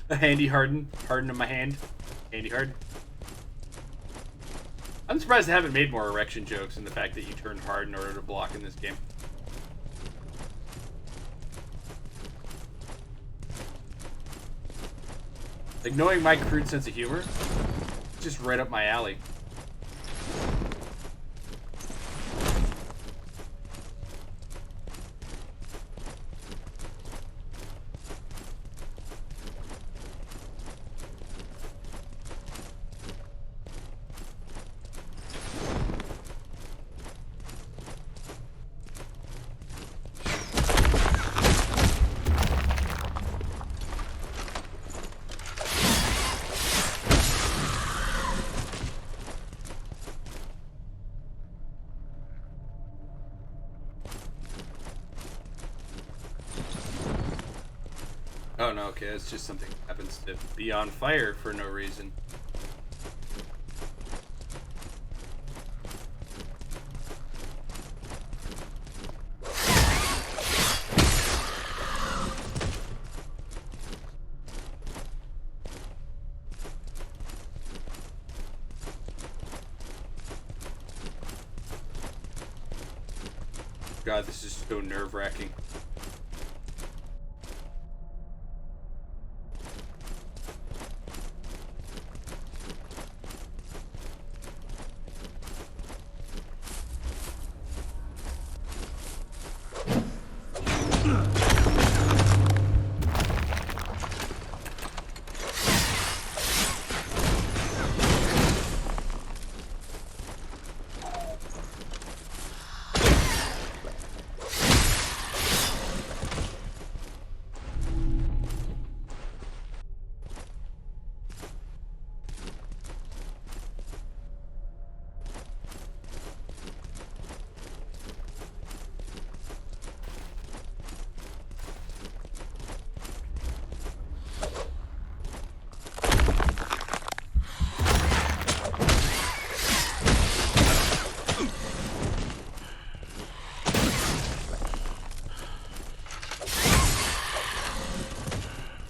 A handy harden in my hand. Handy harden. I'm surprised I haven't made more erection jokes in the fact that you turn hard in order to block in this game. Like, knowing my crude sense of humor, just right up my alley. Oh no, okay, it's just something that happens to be on fire for no reason. God, this is so nerve-wracking.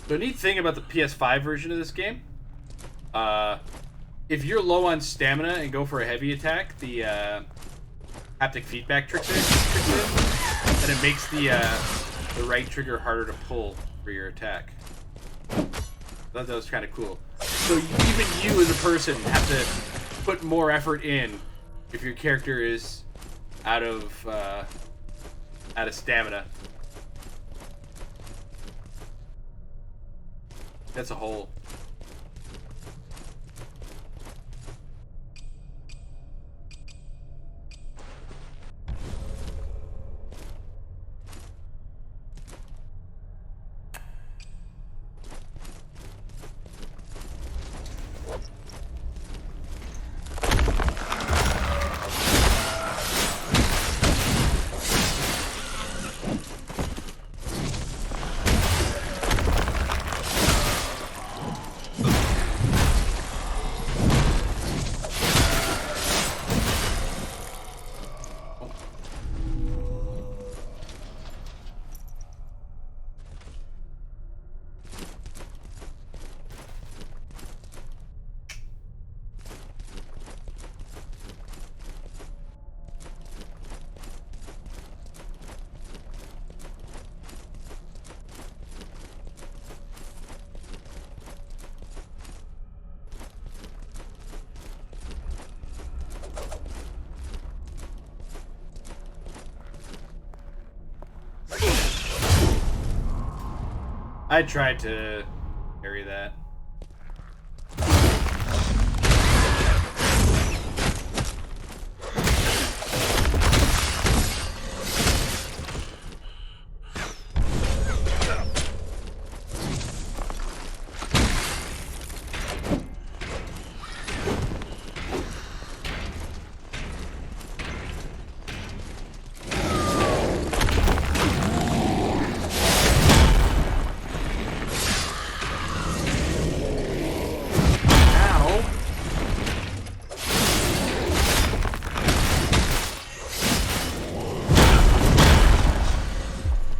The neat thing about the PS5 version of this game, if you're low on stamina and go for a heavy attack, the haptic feedback tricks in, and it makes the right trigger harder to pull for your attack. I thought that was kind of cool. So even you as a person have to put more effort in if your character is out of stamina. That's a hole. I tried to carry that.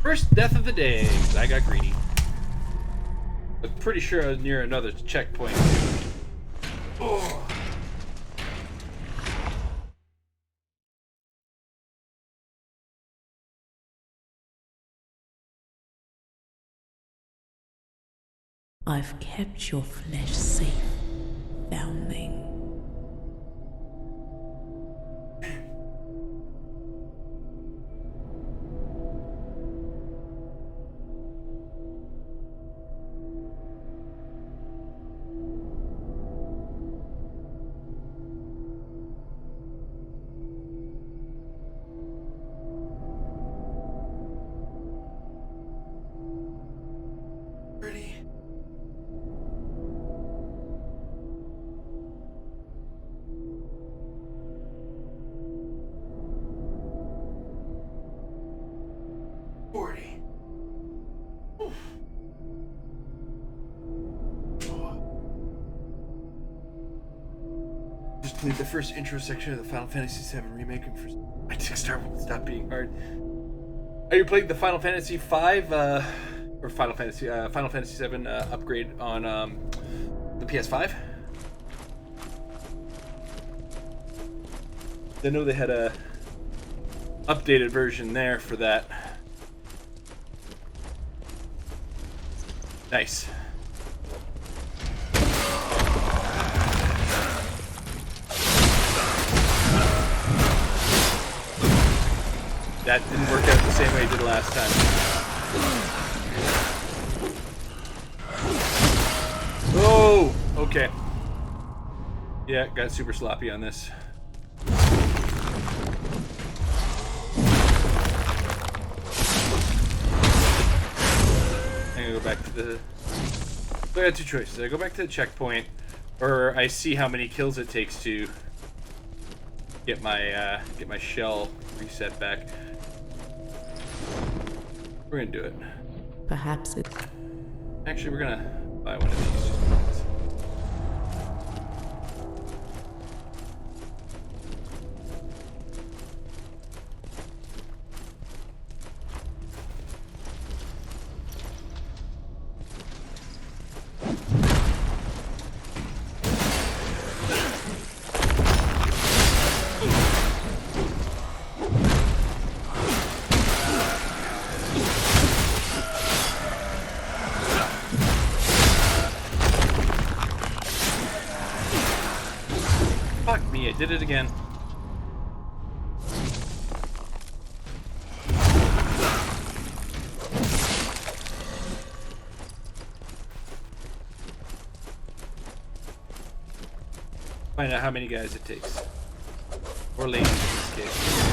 First death of the day, 'cause I got greedy. I'm pretty sure I was near another checkpoint. Oh. I've kept your flesh safe, foundling. Just played the first intro section of the Final Fantasy VII remake, and first my tick stop being hard. Are you playing the Final Fantasy V or Final Fantasy VII upgrade on the PS5? I know they had a updated version there for that. Nice. That didn't work out the same way it did last time. Oh, okay. Yeah, got super sloppy on this. I'm gonna go back to the... So I got two choices. I go back to the checkpoint, or I see how many kills it takes to get my shell reset back. We're gonna do it. Perhaps it. Actually, we're gonna buy one of these. Fuck me, I did it again. Find out how many guys it takes. Or ladies in this case.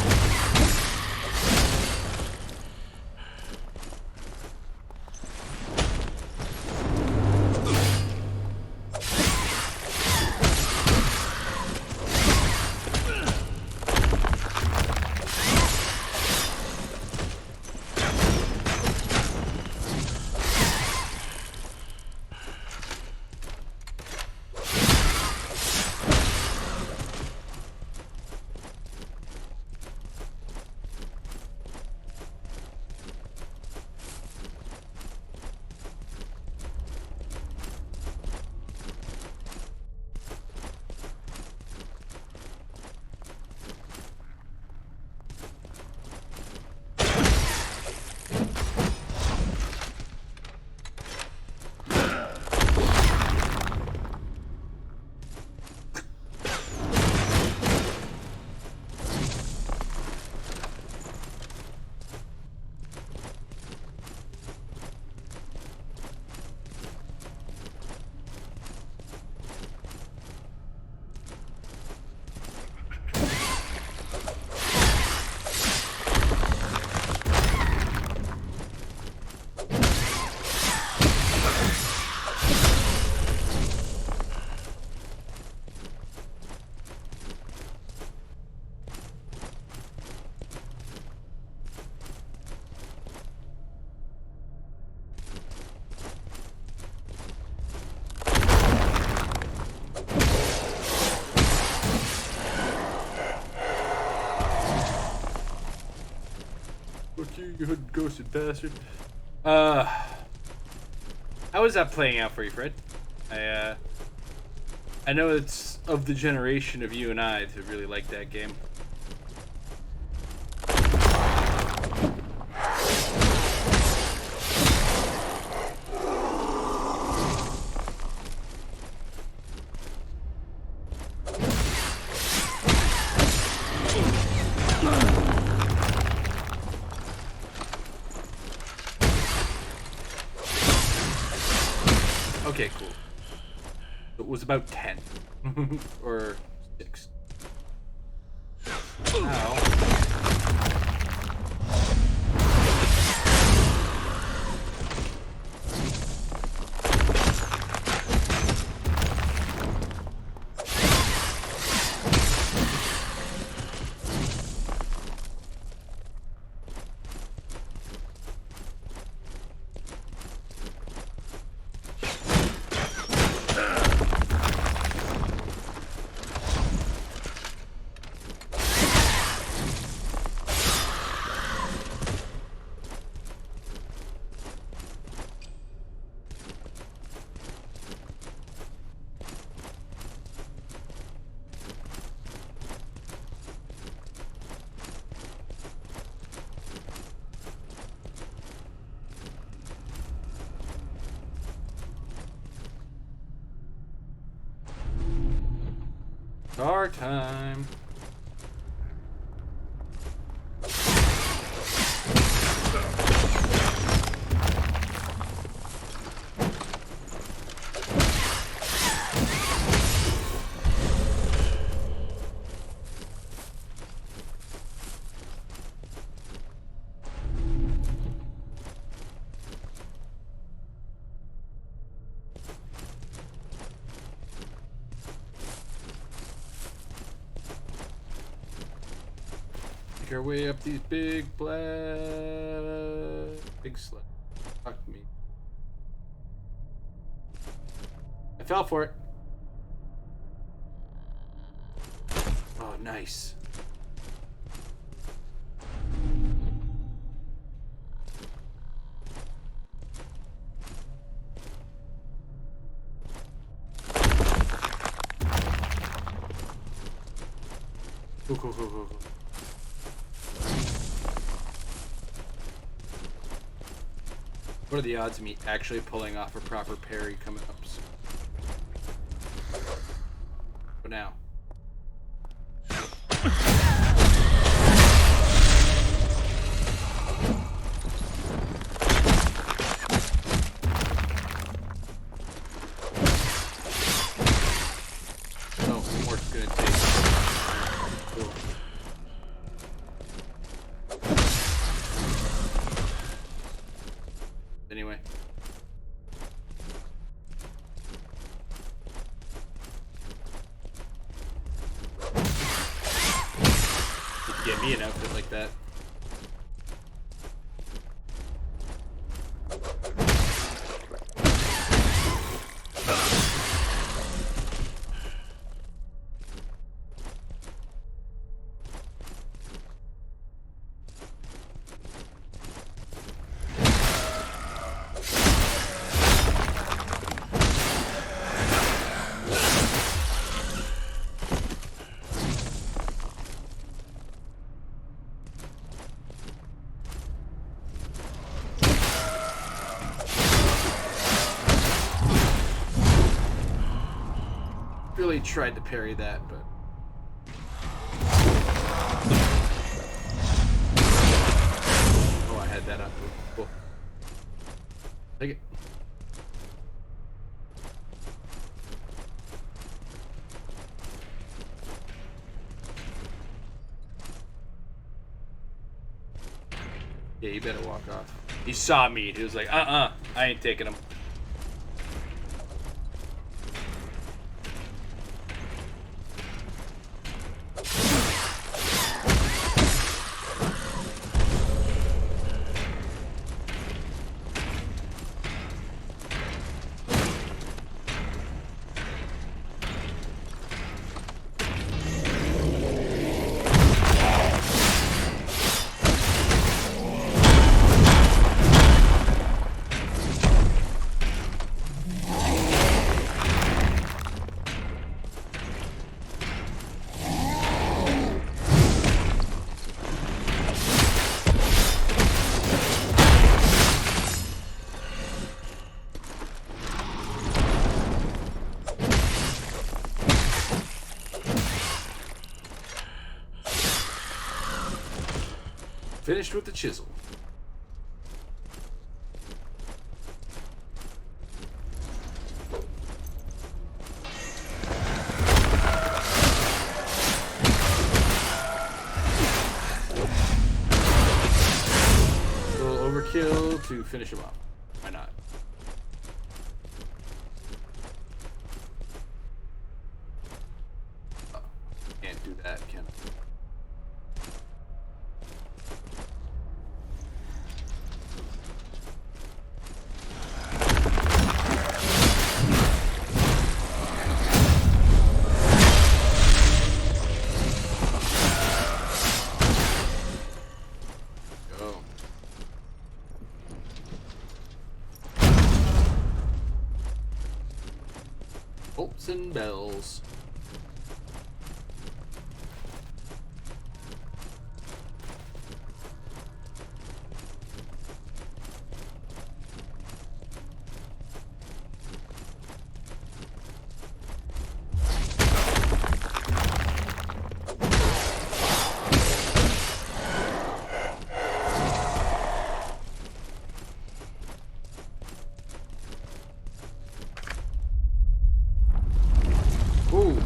You hood ghosted bastard. How is that playing out for you, Fred? I know it's of the generation of you and I to really like that game. Okay, cool. It was about 10. Or 6. Ow. Our time. Make our way up these big slabs. Fuck me. I fell for it. Oh, nice. Cool. What are the odds of me actually pulling off a proper parry coming up? But now. Oh, homework's gonna take. Cool. Anyway. You could get me an outfit like that. Really tried to parry that, but oh, I had that up. Cool. Take it. Yeah, you better walk off. He saw me. He was like, I ain't taking him. Finished with the chisel. A little overkill to finish him off. Why not? Oh, can't do that, can I? Bolts and bells. Ooh.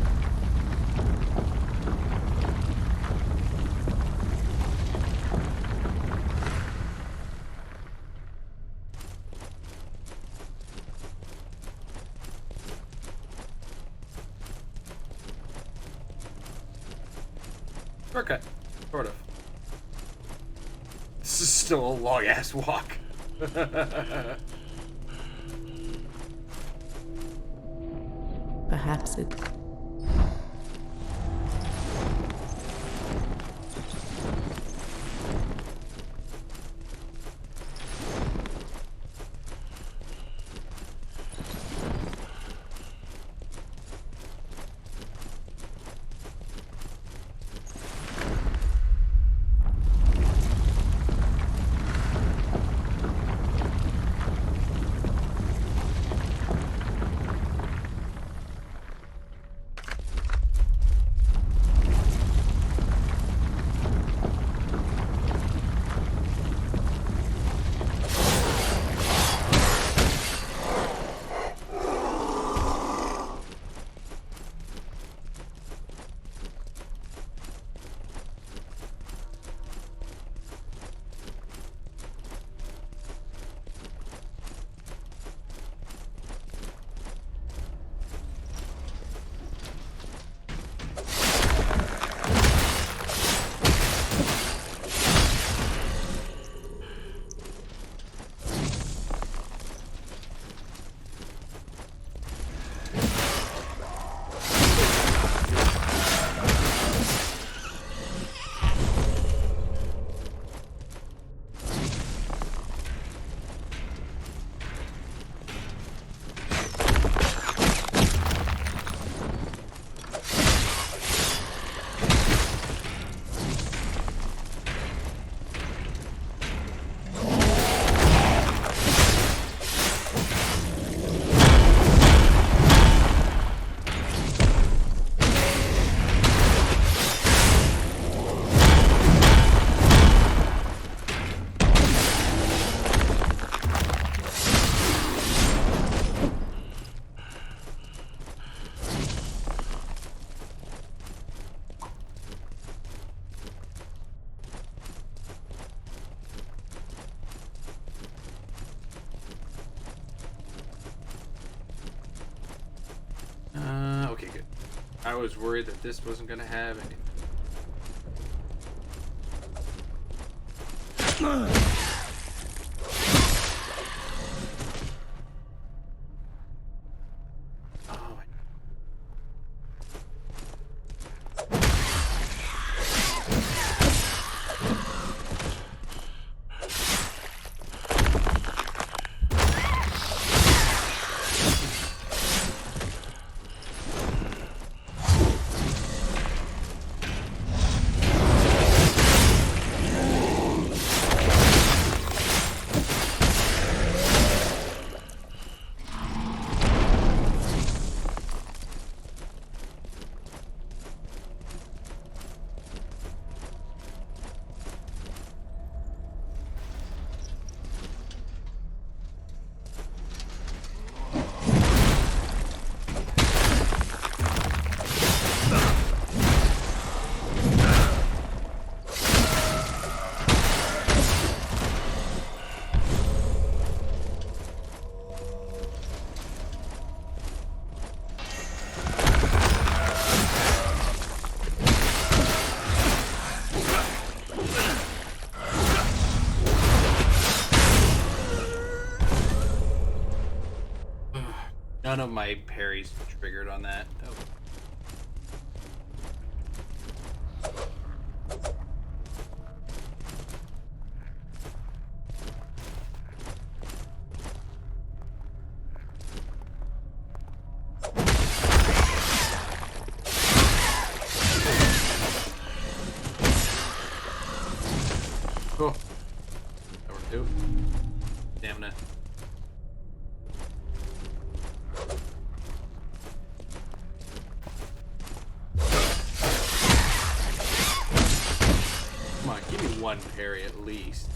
Shortcut. Sort of. This is still a long ass walk. Perhaps it. Okay, good. I was worried that this wasn't gonna have anything. Oh, None of my parries triggered on that. Oh. Cool. Number 2. Stamina. Come on, give me one parry at least.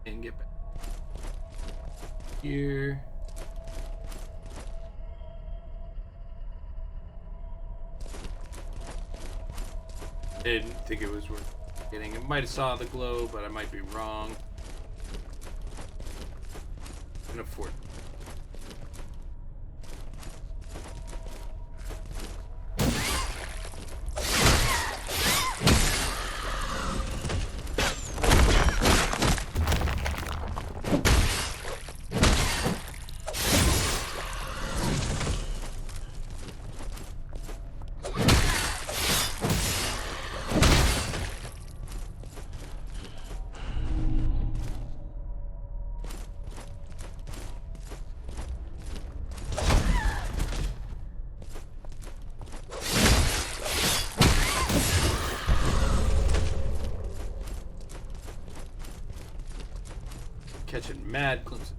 And get back here. Didn't think it was worth getting. It might have saw the glow, but I might be wrong. Can afford. Catching mad glimpses.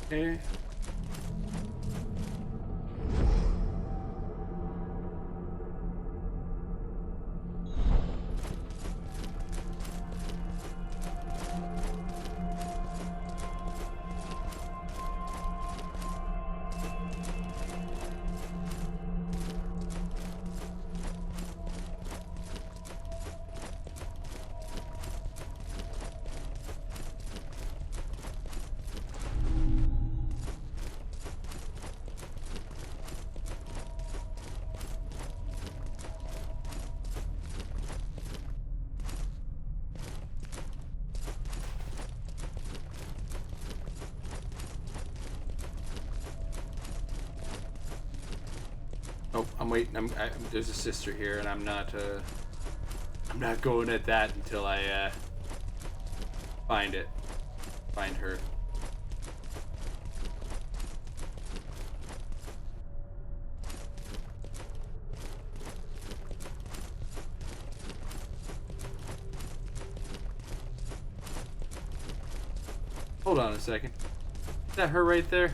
Okay. Nope, I'm waiting. There's a sister here, and I'm not going at that until I find her. Hold on a second. Is that her right there?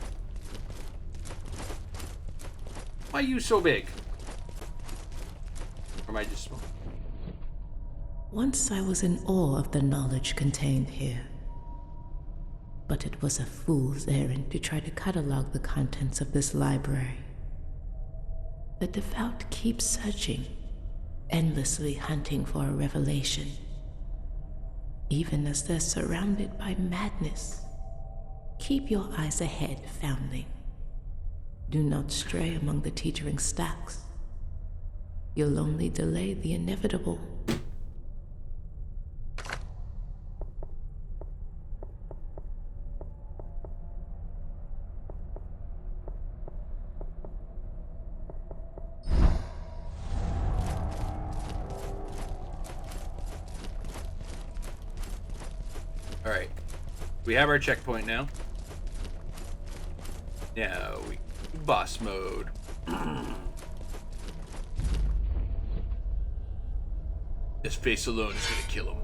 Why are you so big? Or am I just small? Once I was in awe of the knowledge contained here. But it was a fool's errand to try to catalog the contents of this library. The devout keep searching, endlessly hunting for a revelation. Even as they're surrounded by madness. Keep your eyes ahead, foundling. Do not stray among the teetering stacks. You'll only delay the inevitable. All right, we have our checkpoint now. Now we boss mode. His face alone is gonna kill him.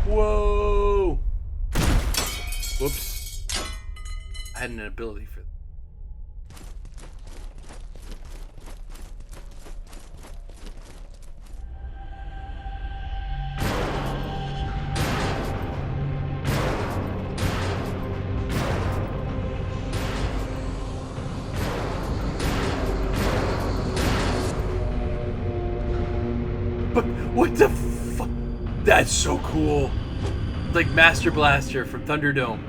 Whoa! Whoops! I had an ability for that. But what the fuck? That's so cool. Like Master Blaster from Thunderdome.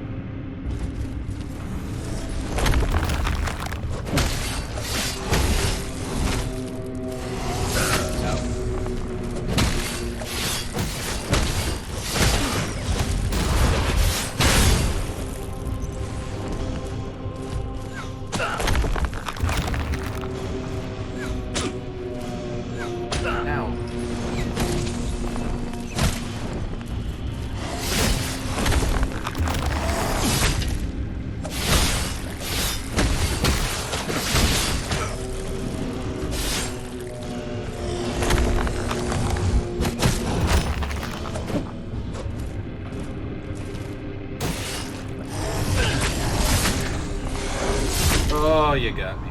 Oh, you got me.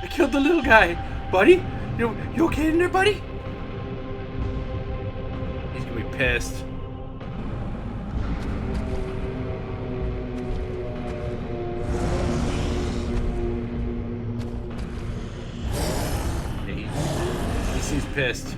I killed the little guy. Buddy? You okay in there, buddy? He's gonna be pissed. He's pissed.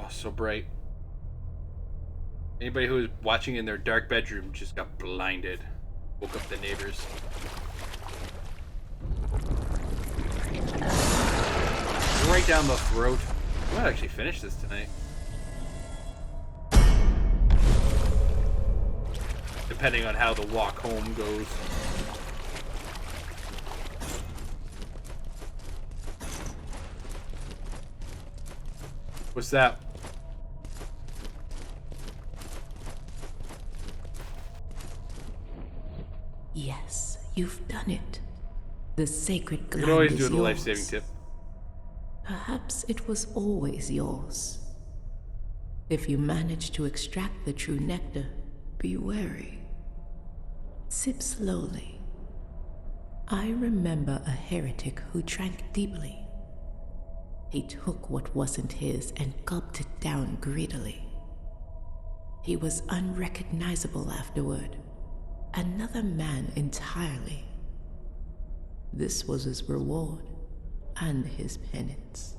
Oh, so bright. Anybody who was watching in their dark bedroom just got blinded. Woke up the neighbors. Right down the throat. I might actually finish this tonight. Depending on how the walk home goes. What's that? Yes, you've done it. The sacred You gland can always is do the yours. life-saving tip. Perhaps it was always yours. If you manage to extract the true nectar, be wary. Sip slowly. I remember a heretic who drank deeply. He took what wasn't his and gulped it down greedily. He was unrecognizable afterward. Another man entirely. This was his reward and his penance.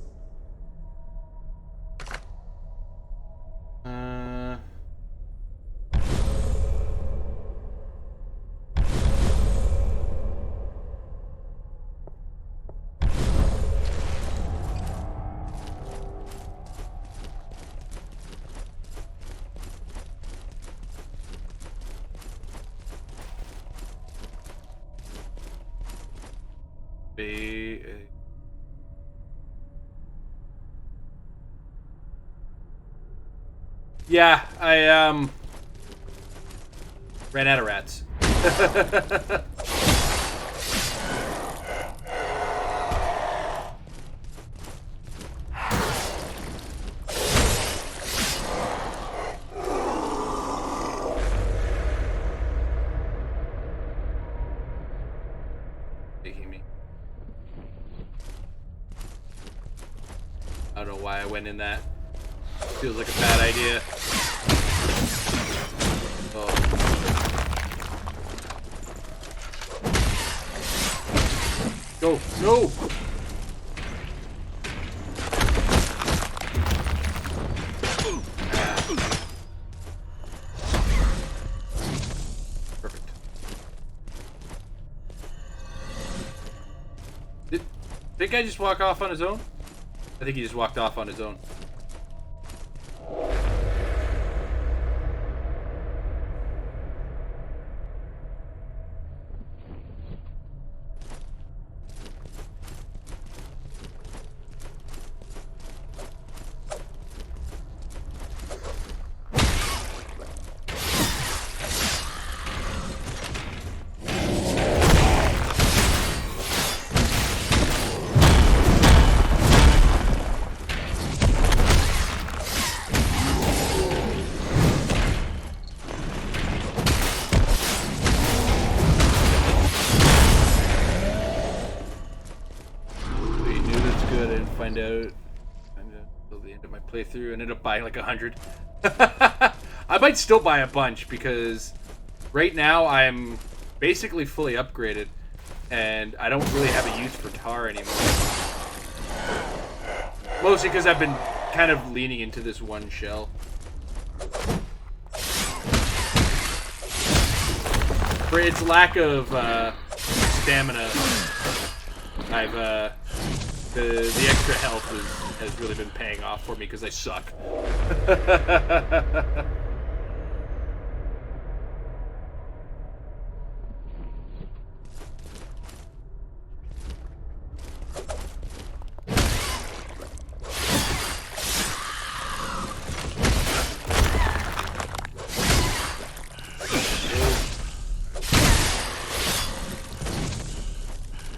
Yeah, I ran out of rats. Taking me. I don't know why I went in that. Feels like a bad idea. Oh. Go! No! Perfect. Did that guy just walk off on his own? I think he just walked off on his own. Find out till the end of my playthrough. Ended up buying like 100. I might still buy a bunch because right now I'm basically fully upgraded and I don't really have a use for tar anymore. Mostly because I've been kind of leaning into this one shell. For its lack of stamina, I've the extra health has really been paying off for me because I suck.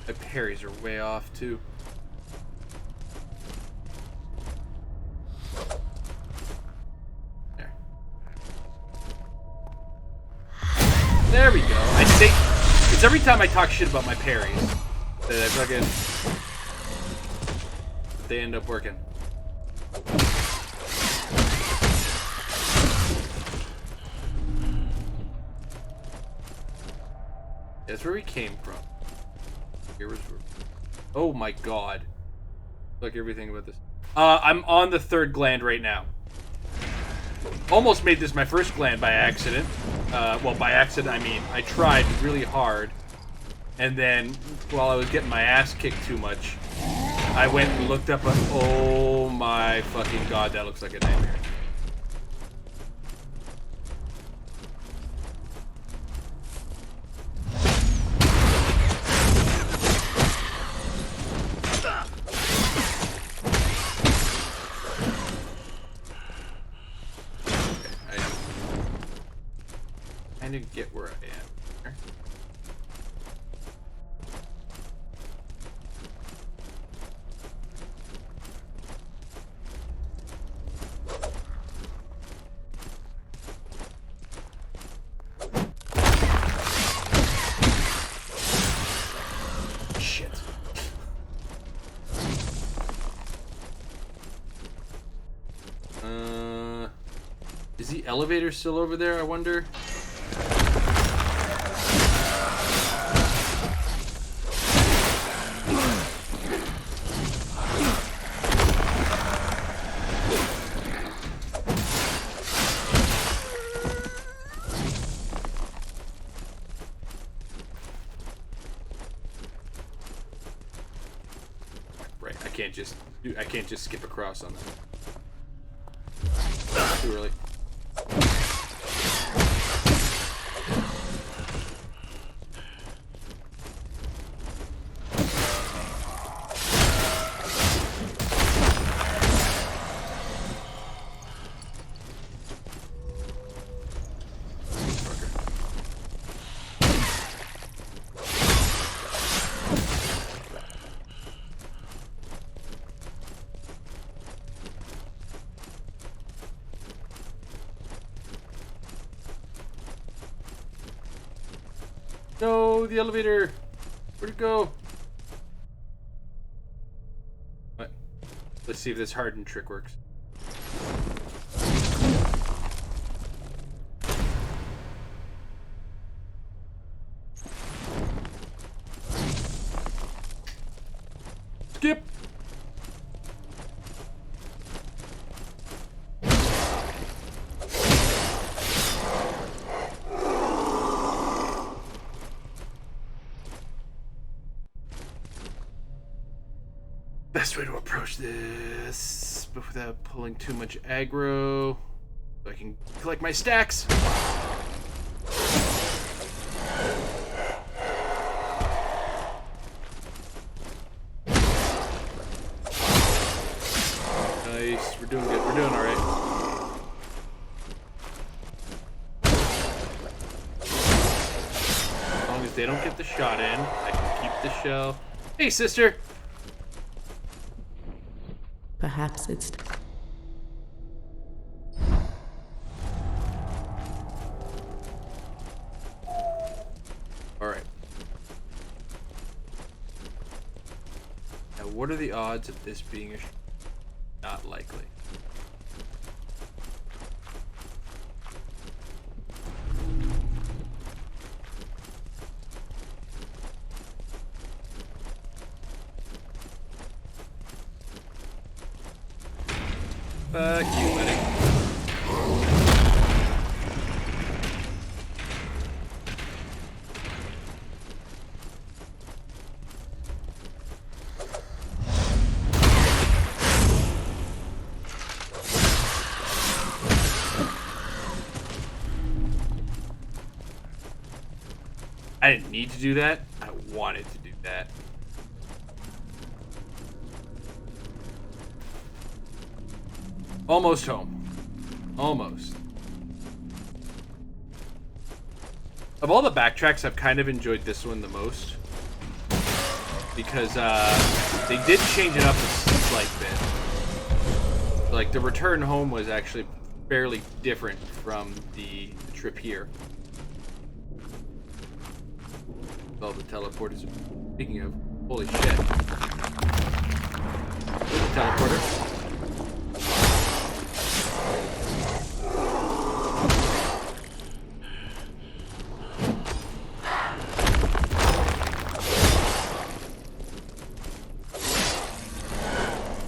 My parries are way off too. There we go. I think it's every time I talk shit about my parries that I fucking they end up working. That's where we came from. Here was where... Oh my god. Look everything about this. I'm on the third gland right now. almost made this my first gland by accident. Well, by accident, I mean I tried really hard, and then while I was getting my ass kicked too much, I went and looked up. Oh my fucking god, that looks like a nightmare. To get where I am. Shit. Is the elevator still over there, I wonder? I can't just skip across on that. Too early. No, the elevator. Where'd it go? What? Let's see if this hardened trick works. Skip. Best way to approach this, but without pulling too much aggro, so I can collect my stacks. Nice, we're doing good. We're doing all right. As long as they don't get the shot in, I can keep the shell. Hey, sister. Perhaps it's... Alright. Now, what are the odds of this being not likely? Fuck you, buddy. I didn't need to do that. I wanted to do that. Almost home. Almost. Of all the backtracks, I've kind of enjoyed this one the most. Because they did change it up a slight bit. Like, the return home was actually fairly different from the trip here. All the teleporters. Speaking of, holy shit. There's a teleporter.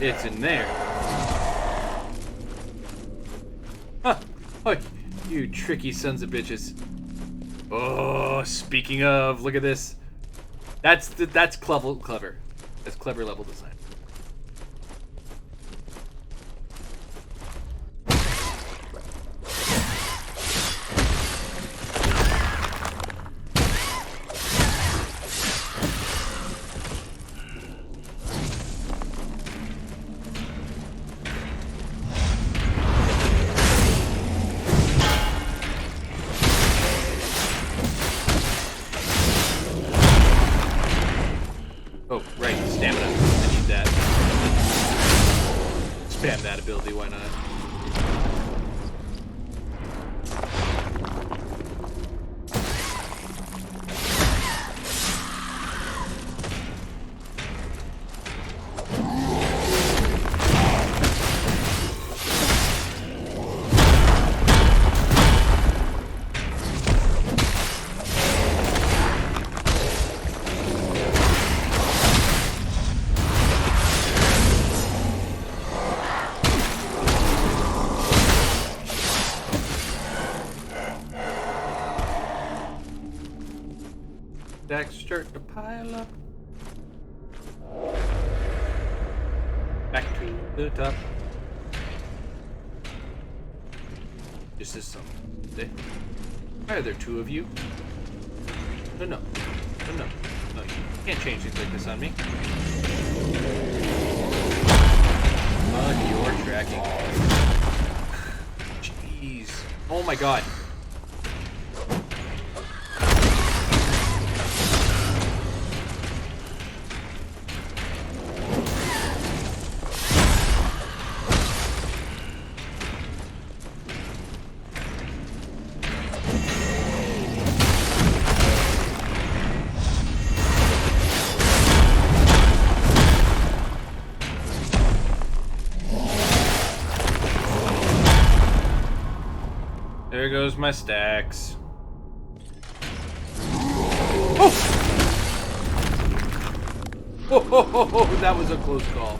It's in there. Huh. You tricky sons of bitches. Oh, speaking of, look at this. That's clever. That's clever level design. Oh, right, stamina. I need that. Spam that ability, why not? Stacks start to pile up. Back to the top. This is something. Why are there two of you? No. You can't change things like this on me. On your tracking. Jeez. Oh my god. There goes my stacks. Oh! Oh, that was a close call.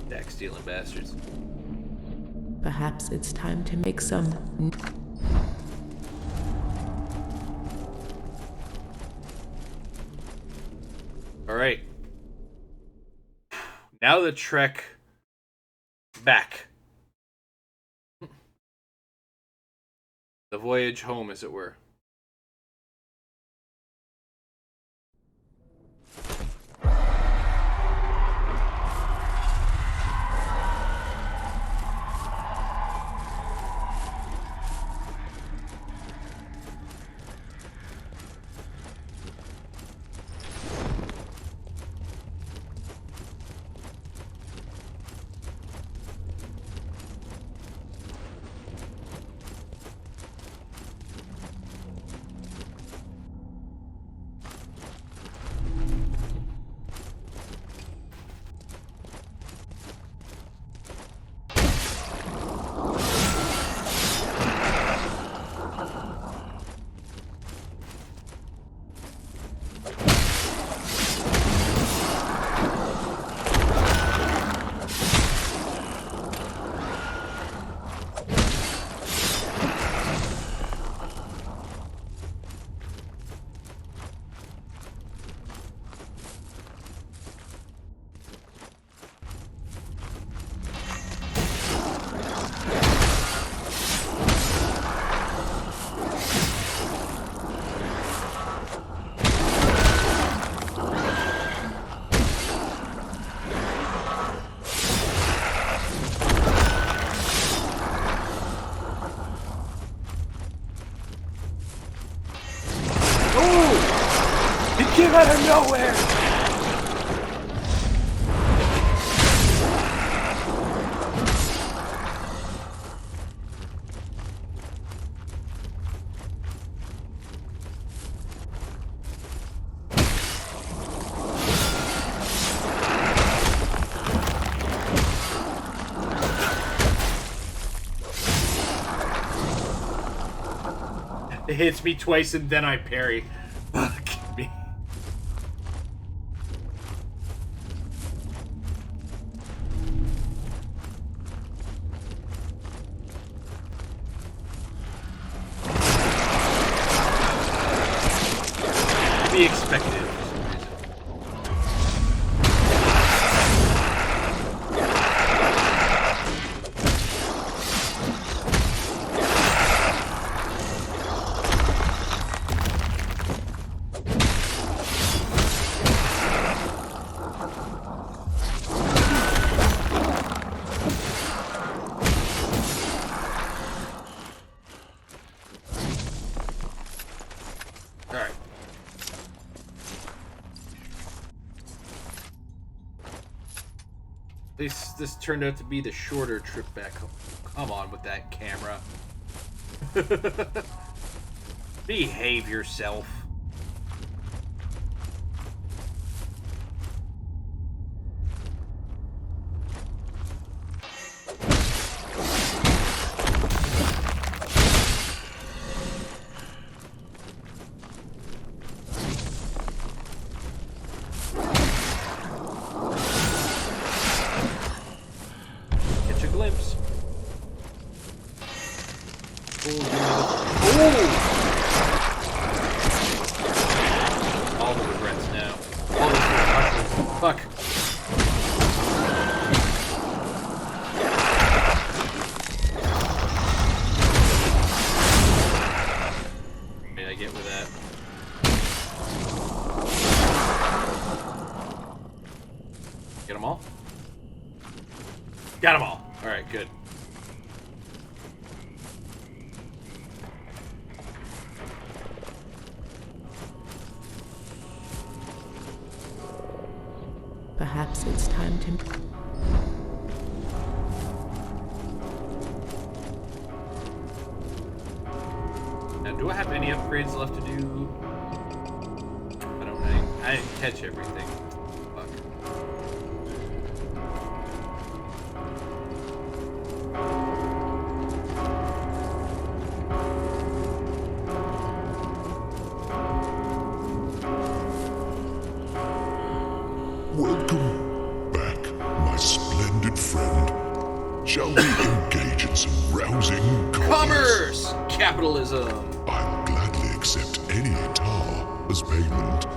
Stack stealing bastards. Perhaps it's time to make some. All right. Now the trek back. The voyage home, as it were. Came out of nowhere! hits me twice and then I parry. Fuck me. To be expected for some reason. Alright. This turned out to be the shorter trip back home. Come on with that camera. Behave yourself. Catch a glimpse. All the regrets now. All the mushrooms. Fuck. What did I get with that? Get them all? Got them all. Alright, good. Perhaps it's time to... Now, do I have any upgrades left to do? I don't know. I didn't catch everything. Fuck. Welcome back, my splendid friend. Shall we engage in some rousing Commerce! Capitalism! I'll gladly accept any tar as payment.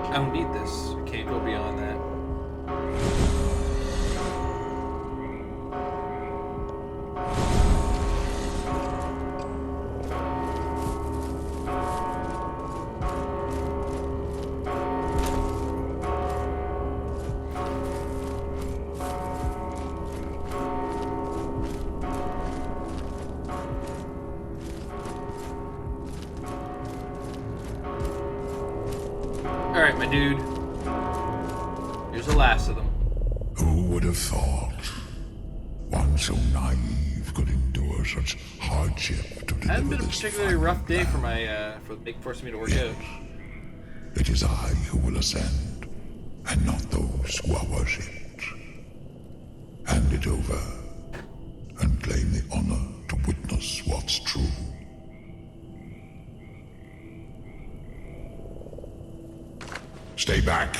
I don't need this. I can't go beyond that. Alright, my dude. Here's the last of them. Who would have thought one so naive could endure such hardship to Hasn't deliver been a this particularly fine rough day for man? forcing me to work out. It is I who will ascend, and not those who are worshipped. Hand it over, and claim the honor to witness what's true. Stay back.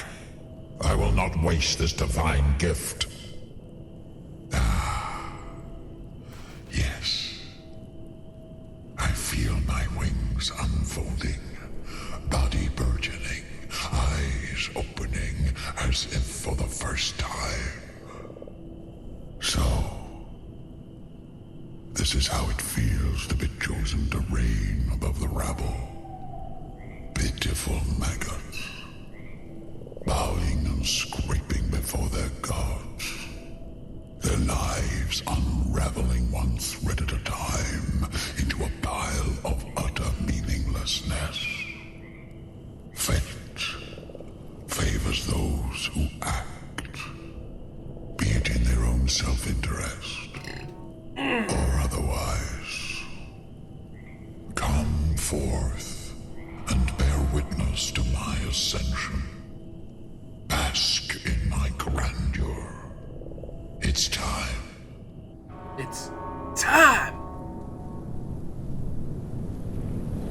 I will not waste this divine gift. Ah. Yes. I feel my wings unfolding, body burgeoning, eyes opening as if for the first time. So, this is how it feels to be chosen to reign above the rabble. Pitiful maggots, bowing and scraping before their gods, their lives unraveling one thread at a time into a pile of utter meaninglessness. Fate favors those who act, be it in their own self-interest or otherwise. Come forth and bear witness to my ascension. Bask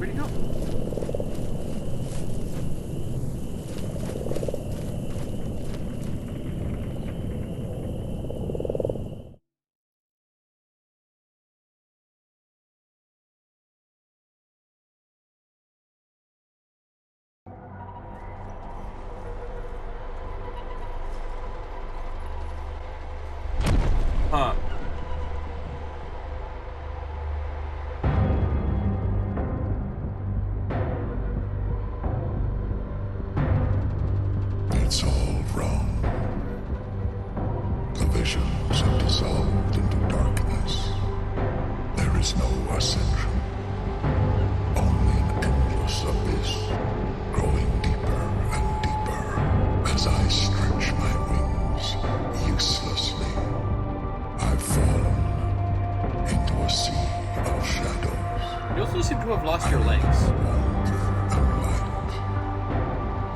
Where'd he go? Huh. It's all wrong. The visions have dissolved into darkness. There is no ascension. Only an endless abyss, growing deeper and deeper as I stretch my wings uselessly. I've fallen into a sea of shadows. You also seem to have lost your legs. Warmth and light.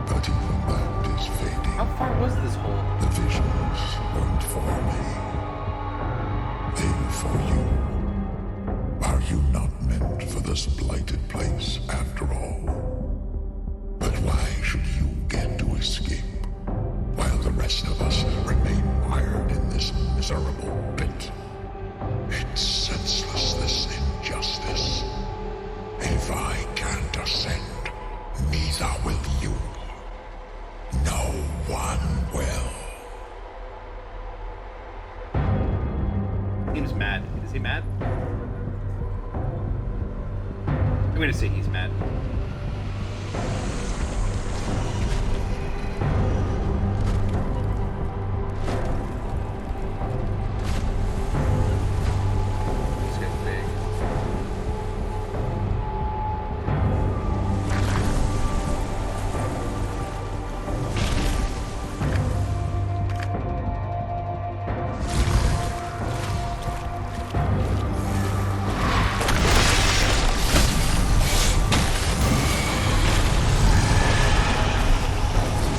But even that is fading. How far was this hole? The visions weren't for me. They were for you. Are you not meant for this blighted place after all? But why should you get to escape while the rest of us remain mired in this miserable pit? It's senseless, this injustice. If I can't ascend, neither will you. No one will. Seems mad. Is he mad? I'm gonna say he's mad. This guy's big.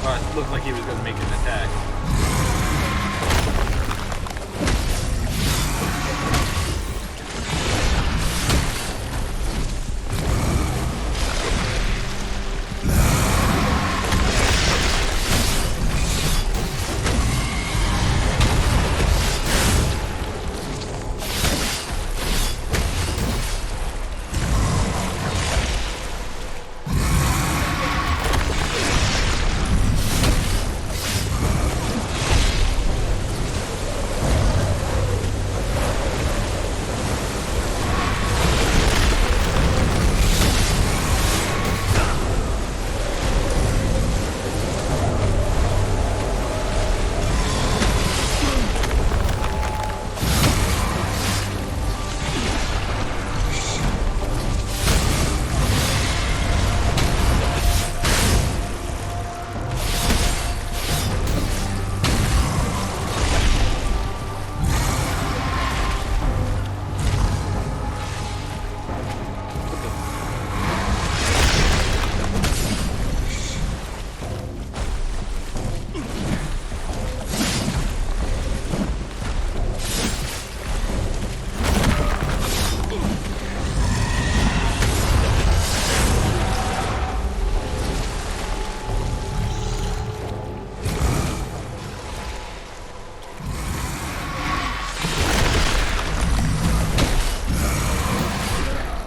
It looked like he was going to make an attack.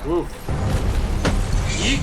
Oof. Yeet.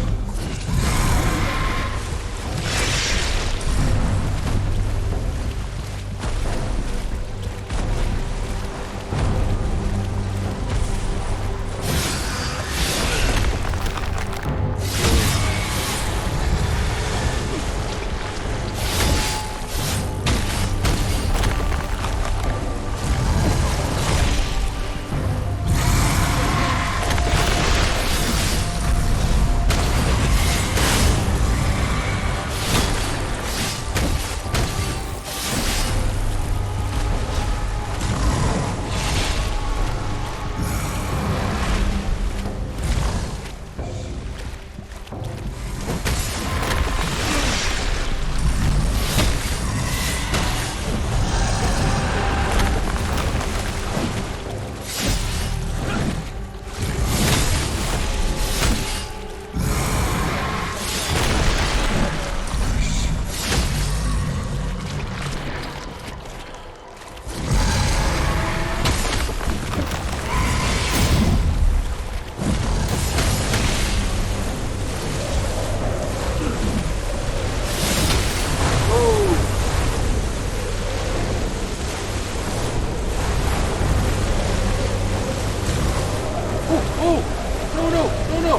no! Oh no!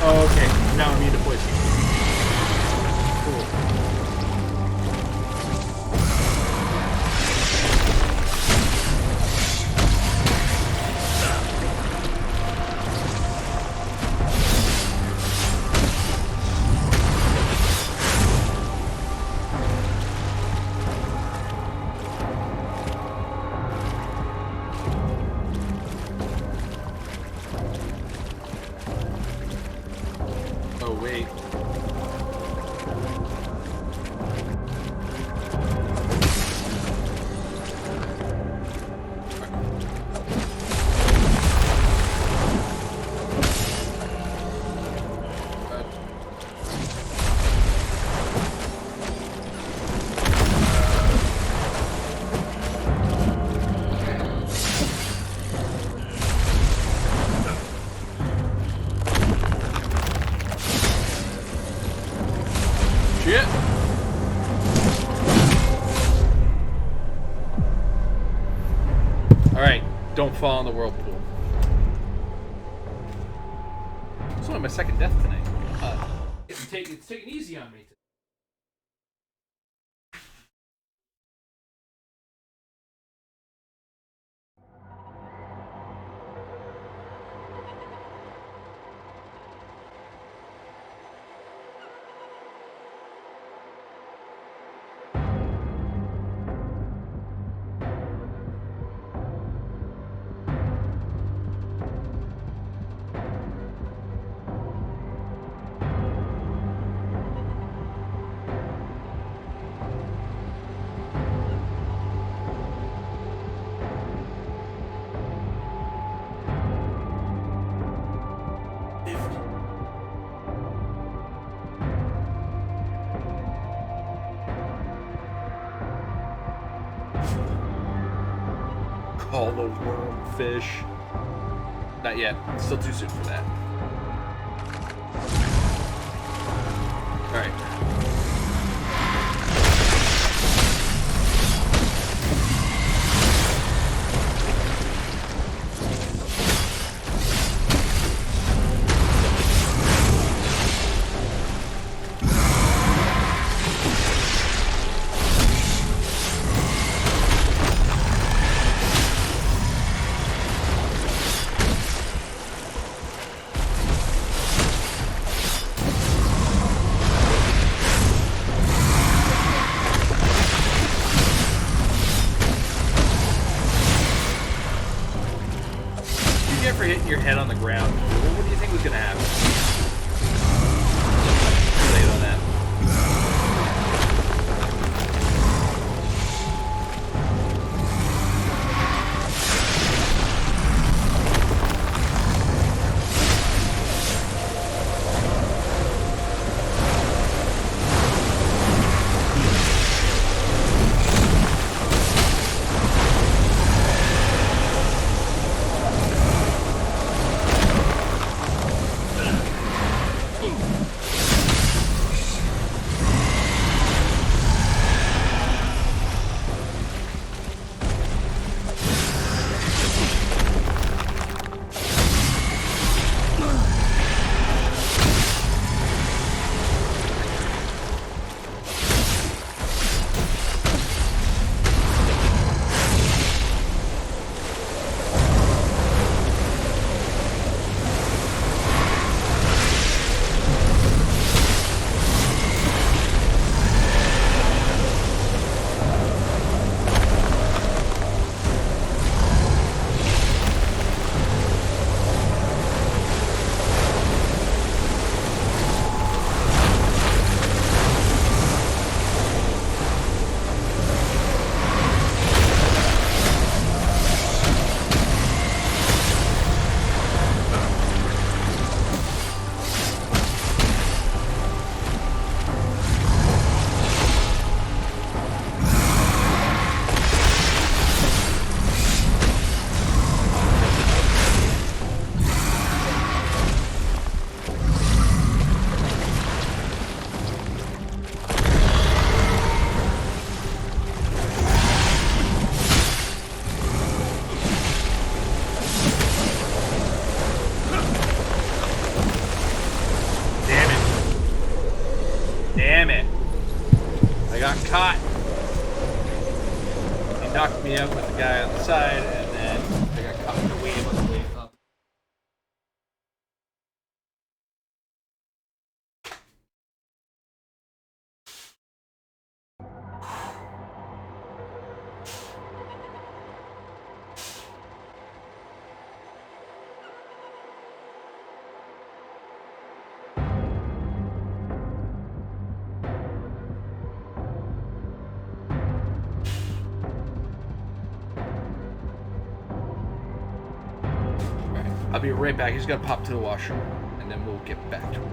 Oh, okay. Now I'm immune to poison. Cool. Oh, wait. Shit! Alright, don't fall in the whirlpool. It's only my second death tonight. It's taking easy on me. Call the worm fish. Not yet. Still too soon for that. Alright. For hitting your head on the ground, what do you think was going to happen? Too late on that. caught. He knocked me out with the guy on the side, and then I got caught in the wave on the way up. I'll be right back. He's got to pop to the washroom, and then we'll get back to it.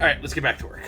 All right, let's get back to work.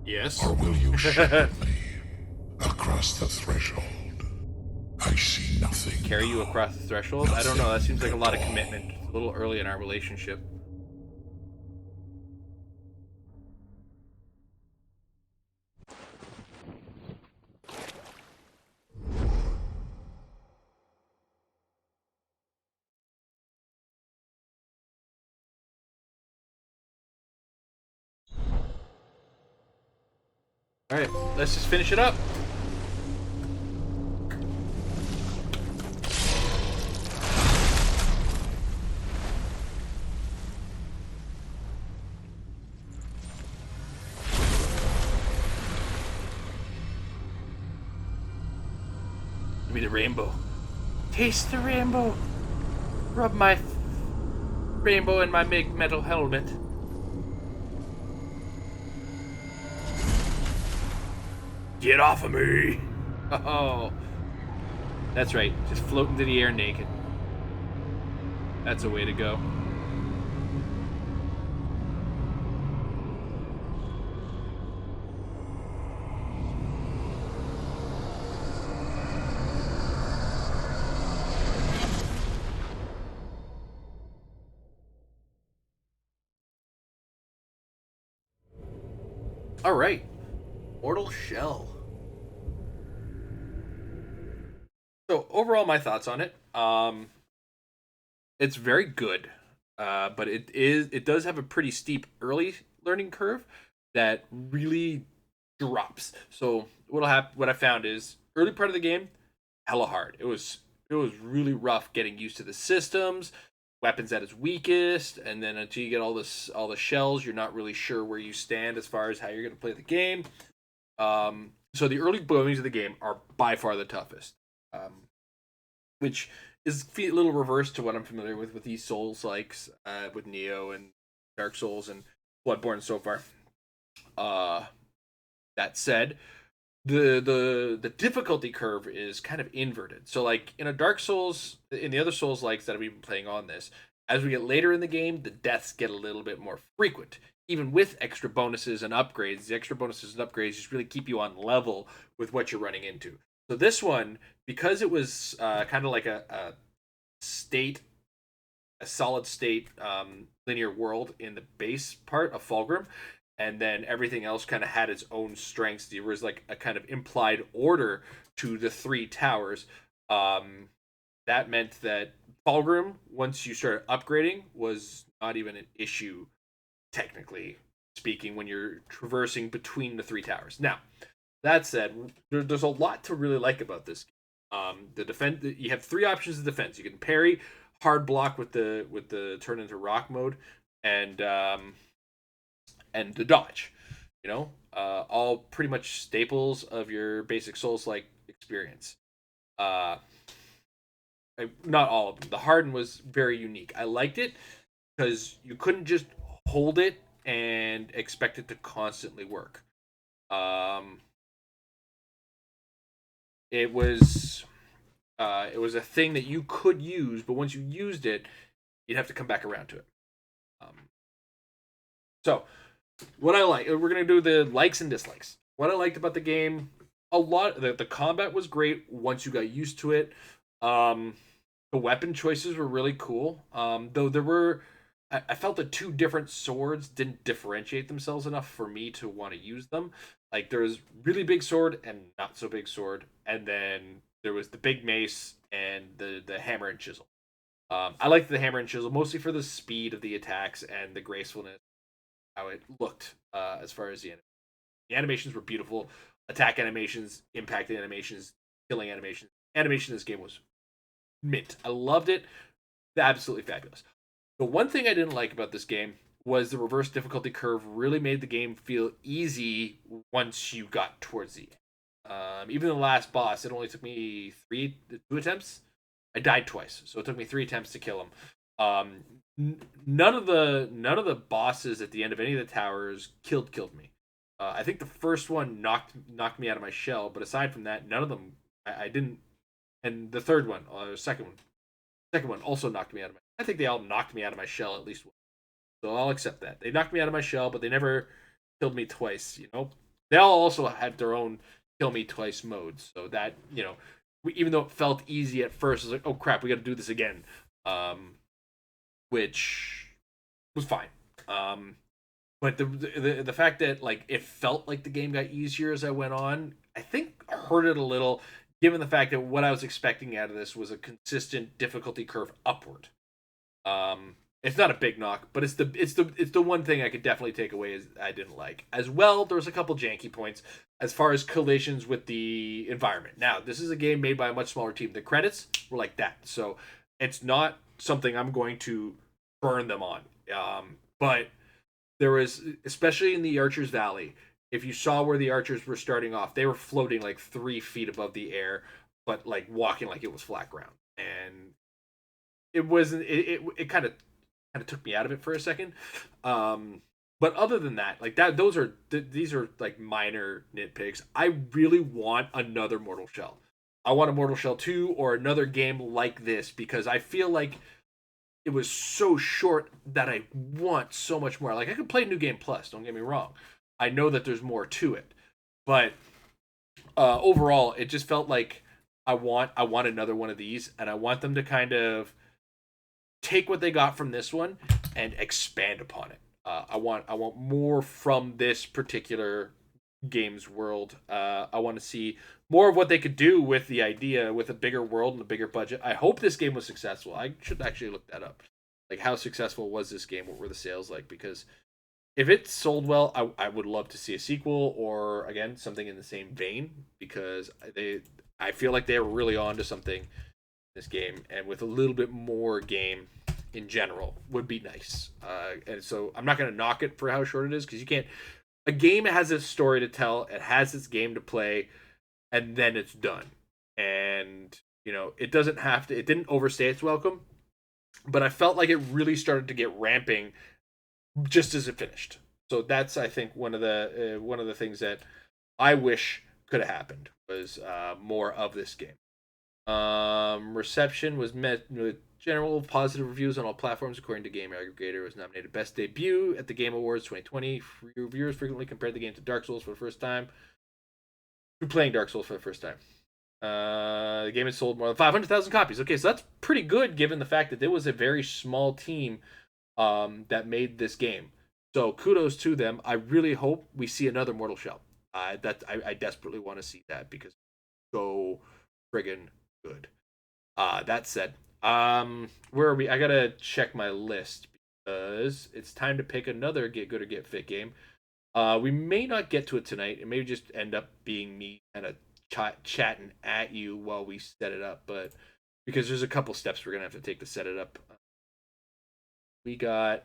Yes. Or will you shepherd me across the threshold? I see nothing. Carry you now. across the threshold? I don't know. That seems like a lot of Nothing at commitment. It's a little early in our relationship. All right, let's just finish it up. Give me the rainbow. Taste the rainbow. Rub my rainbow in my big metal helmet. Get off of me! Oh, that's right. Just float into the air naked. That's a way to go. All right, Mortal Shell. So overall, my thoughts on it. It's very good, but it does have a pretty steep early learning curve that really drops. So what I found is early part of the game, hella hard. It was really rough getting used to the systems, weapons at its weakest, and then until you get all the shells, you're not really sure where you stand as far as how you're going to play the game. So the early boomings of the game are by far the toughest, which is a little reverse to what I'm familiar with these Souls likes, with Neo and Dark Souls and Bloodborne so far. That said, the difficulty curve is kind of inverted. So like in a Dark Souls, in the other Souls likes that we've been playing on this, as we get later in the game, the deaths get a little bit more frequent. Even with extra bonuses and upgrades, the extra bonuses and upgrades just really keep you on level with what you're running into. So this one, because it was kind of like a state, a solid state linear world in the base part of Fulgrim, and then everything else kind of had its own strengths. There was like a kind of implied order to the three towers. That meant that Fulgrim, once you started upgrading, was not even an issue, technically speaking, when you're traversing between the three towers. Now, that said, there's a lot to really like about this. The defense, you have three options of defense. You can parry, hard block with the turn into rock mode, and the dodge. All pretty much staples of your basic Souls like experience. Uh, Not all of them. The harden was very unique. I liked it because you couldn't just hold it and expect it to constantly work. Um, it was a thing that you could use, but once you used it, you'd have to come back around to it. Um, so, what I like, we're gonna do the likes and dislikes. What I liked about the game, the combat was great once you got used to it. The weapon choices were really cool. Though I felt the two different swords didn't differentiate themselves enough for me to want to use them. Like there was really big sword and not so big sword, and then there was the big mace and the hammer and chisel. I liked the hammer and chisel mostly for the speed of the attacks and the gracefulness, how it looked, as far as the animations were beautiful. Attack animations, impact animations, killing animations. Animation in this game was mint. I loved it. Absolutely fabulous. The one thing I didn't like about this game was the reverse difficulty curve really made the game feel easy once you got towards the end. Even the last boss, it only took me two attempts. I died twice, so it took me 3 attempts to kill him. None of the bosses at the end of any of the towers killed me. I think the first one knocked me out of my shell, but aside from that, none of them I didn't. And the third one, second one also knocked me out of my. I think they all knocked me out of my shell at least once. So I'll accept that. They knocked me out of my shell, but they never killed me twice. They all also had their own kill me twice modes, so that even though it felt easy at first, it was like, oh crap, we got to do this again, which was fine. But the fact that like it felt like the game got easier as I went on, I think hurt it a little, given the fact that what I was expecting out of this was a consistent difficulty curve upward. It's not a big knock, but it's the one thing I could definitely take away is I didn't like. As well, there was a couple janky points as far as collisions with the environment. Now, this is a game made by a much smaller team. The credits were like that, so it's not something I'm going to burn them on. But there was, especially in the Archer's Valley, if you saw where the archers were starting off, they were floating like 3 feet above the air, but like walking like it was flat ground, and it wasn't. It kind of took me out of it for a second. But other than that, like that, these are like minor nitpicks. I really want another Mortal Shell. I want a Mortal Shell 2 or another game like this because I feel like it was so short that I want so much more. Like I could play New Game Plus, don't get me wrong. I know that there's more to it, but overall, it just felt like I want another one of these, and I want them to kind of take what they got from this one and expand upon it. I want more from this particular game's world. I want to see more of what they could do with the idea, with a bigger world and a bigger budget. I hope this game was successful. I should actually look that up. Like, how successful was this game? What were the sales like? Because if it sold well, I would love to see a sequel or, again, something in the same vein, because I feel like they were really on to something in this game, and with a little bit more game in general would be nice. And so I'm not going to knock it for how short it is, because you can't. A game has its story to tell, it has its game to play, and then it's done. And, it doesn't have to, it didn't overstay its welcome, but I felt like it really started to get ramping just as it finished. So that's, I think, one of the things that I wish could have happened was more of this game. Reception was met with general positive reviews on all platforms, according to Game Aggregator. It was nominated Best Debut at the Game Awards 2020. Reviewers frequently compared the game to Dark Souls for the first time. Playing Dark Souls for the first time. The game has sold more than 500,000 copies. Okay, so that's pretty good given the fact that there was a very small team that made this game. So kudos to them. I really hope we see another Mortal Shell. I desperately want to see that because it's so friggin' good. That said, where are we? I gotta check my list because it's time to pick another Get Good or Get Fit game. We may not get to it tonight. It may just end up being me kind of chatting at you while we set it up, but because there's a couple steps we're gonna have to take to set it up. We got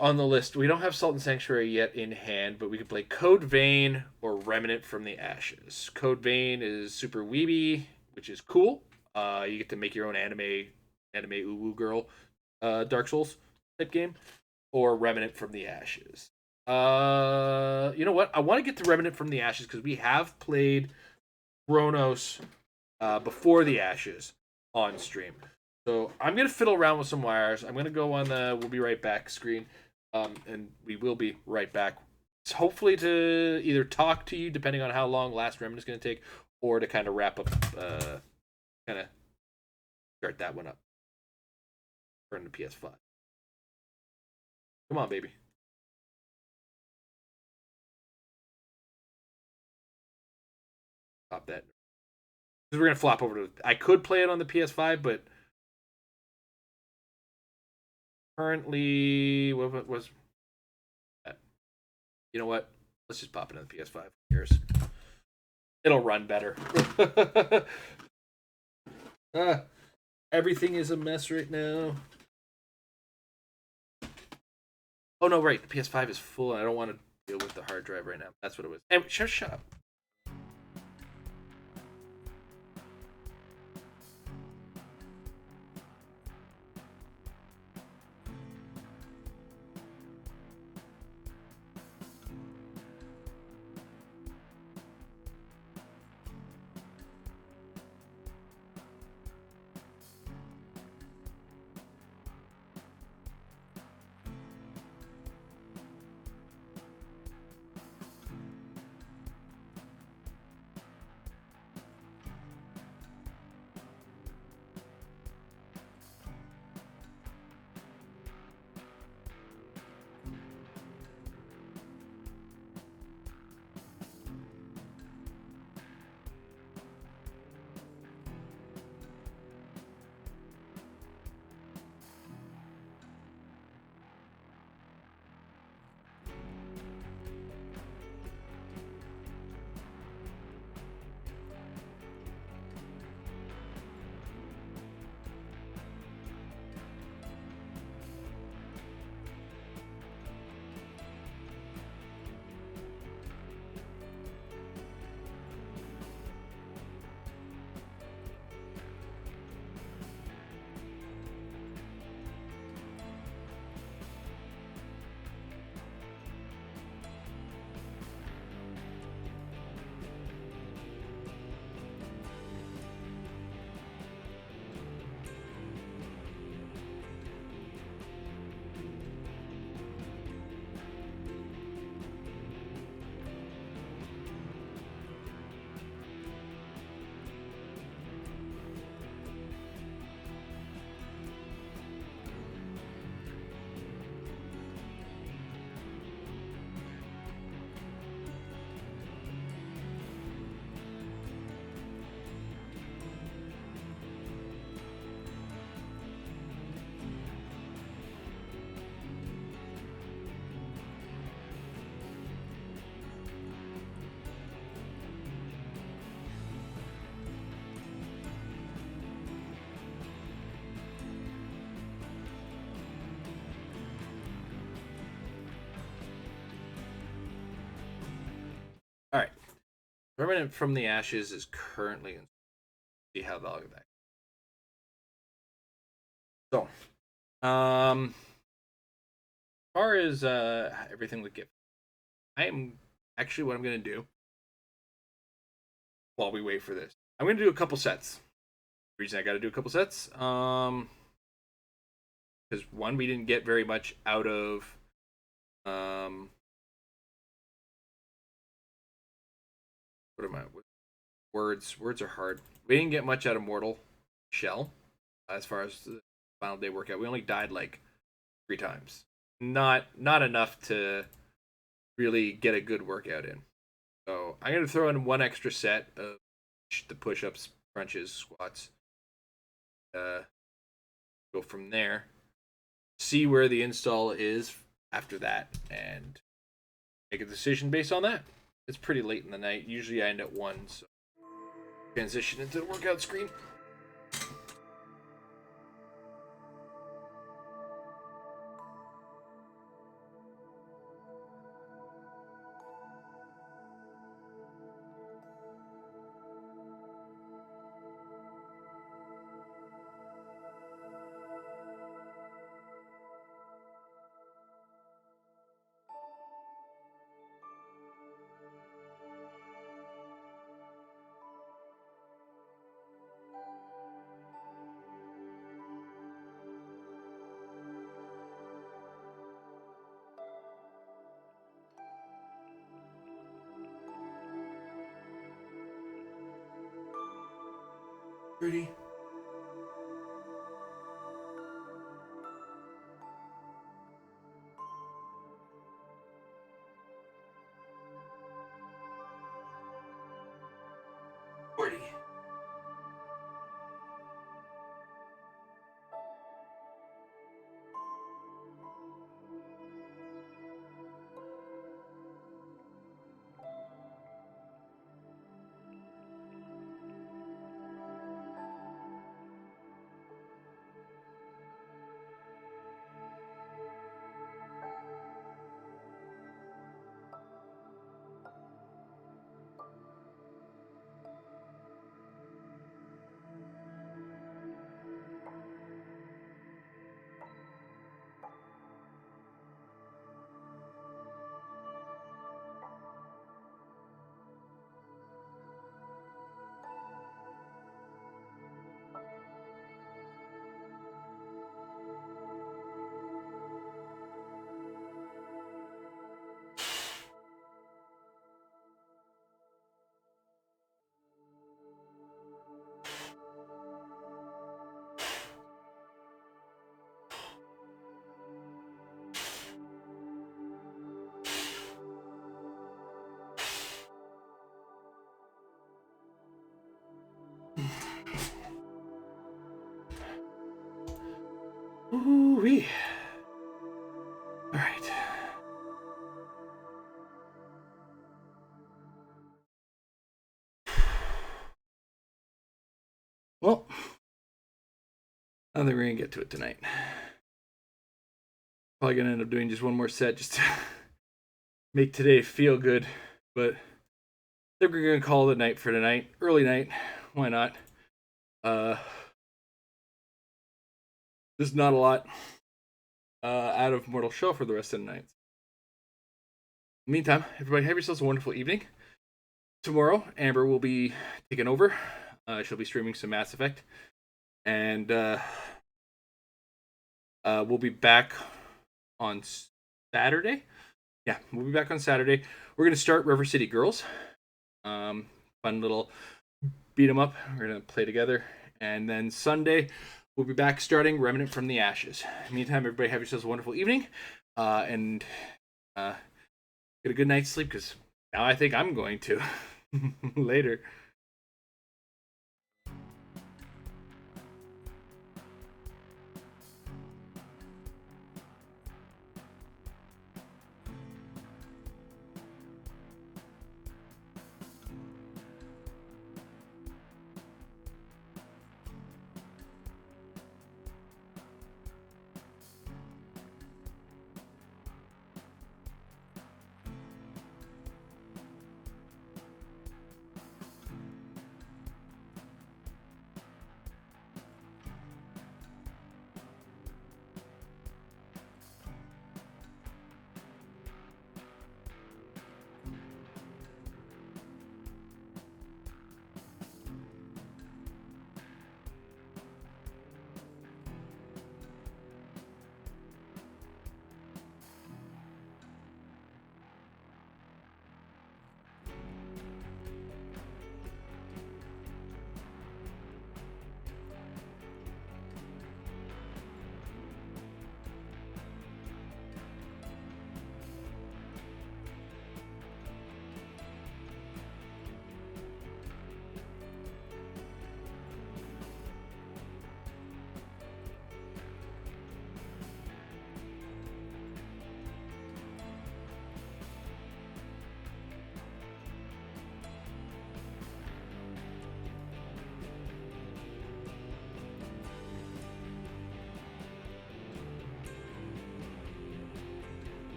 on the list. We don't have Salt and Sanctuary yet in hand, but we could play Code Vein or Remnant from the Ashes. Code Vein is super weeby, which is cool. You get to make your own anime uwu girl Dark Souls type game, or Remnant from the Ashes. You know what? I want to get to Remnant from the Ashes because we have played Chronos before the Ashes on stream. So I'm going to fiddle around with some wires. I'm going to go on the we'll be right back screen, and we will be right back. It's hopefully to either talk to you, depending on how long Last Remnant is going to take, or to kind of wrap up, kind of start that one up. Turn to PS5. Come on, baby. Stop that. Because we're going to flop over to... I could play it on the PS5, but... Currently... What was... You know what? Let's just pop it on the PS5. Here's... It'll run better. Everything is a mess right now. Oh, no, right. The PS5 is full, and I don't want to deal with the hard drive right now. That's what it was. Hey, shut up. Remnant from the Ashes is currently in. See how long that. So, as far as everything with Git, I am actually what I'm gonna do while we wait for this. I'm gonna do a couple sets. The reason I got to do a couple sets, because one, we didn't get very much out of, what am I? Words are hard. We didn't get much out of Mortal Shell as far as the final day workout. We only died like 3 times. Not enough to really get a good workout in. So I'm gonna throw in one extra set of the push-ups, crunches, squats. Go from there. See where the install is after that, and make a decision based on that. It's pretty late in the night. Usually I end at 1, so transition into the workout screen. Pretty. Ooh-wee. All right. Well, I don't think we're gonna get to it tonight. Probably gonna end up doing just one more set just to make today feel good. But I think we're gonna call it a night for tonight. Early night. Why not? There's not a lot out of Mortal Shell for the rest of the night. In the meantime, everybody have yourselves a wonderful evening. Tomorrow, Amber will be taking over. She'll be streaming some Mass Effect. And we'll be back on Saturday. Yeah, we'll be back on Saturday. We're going to start River City Girls. Fun little beat 'em up. We're going to play together. And then Sunday, we'll be back starting Remnant from the Ashes. In the meantime, everybody have yourselves a wonderful evening. And get a good night's sleep, because now I think I'm going to. Later.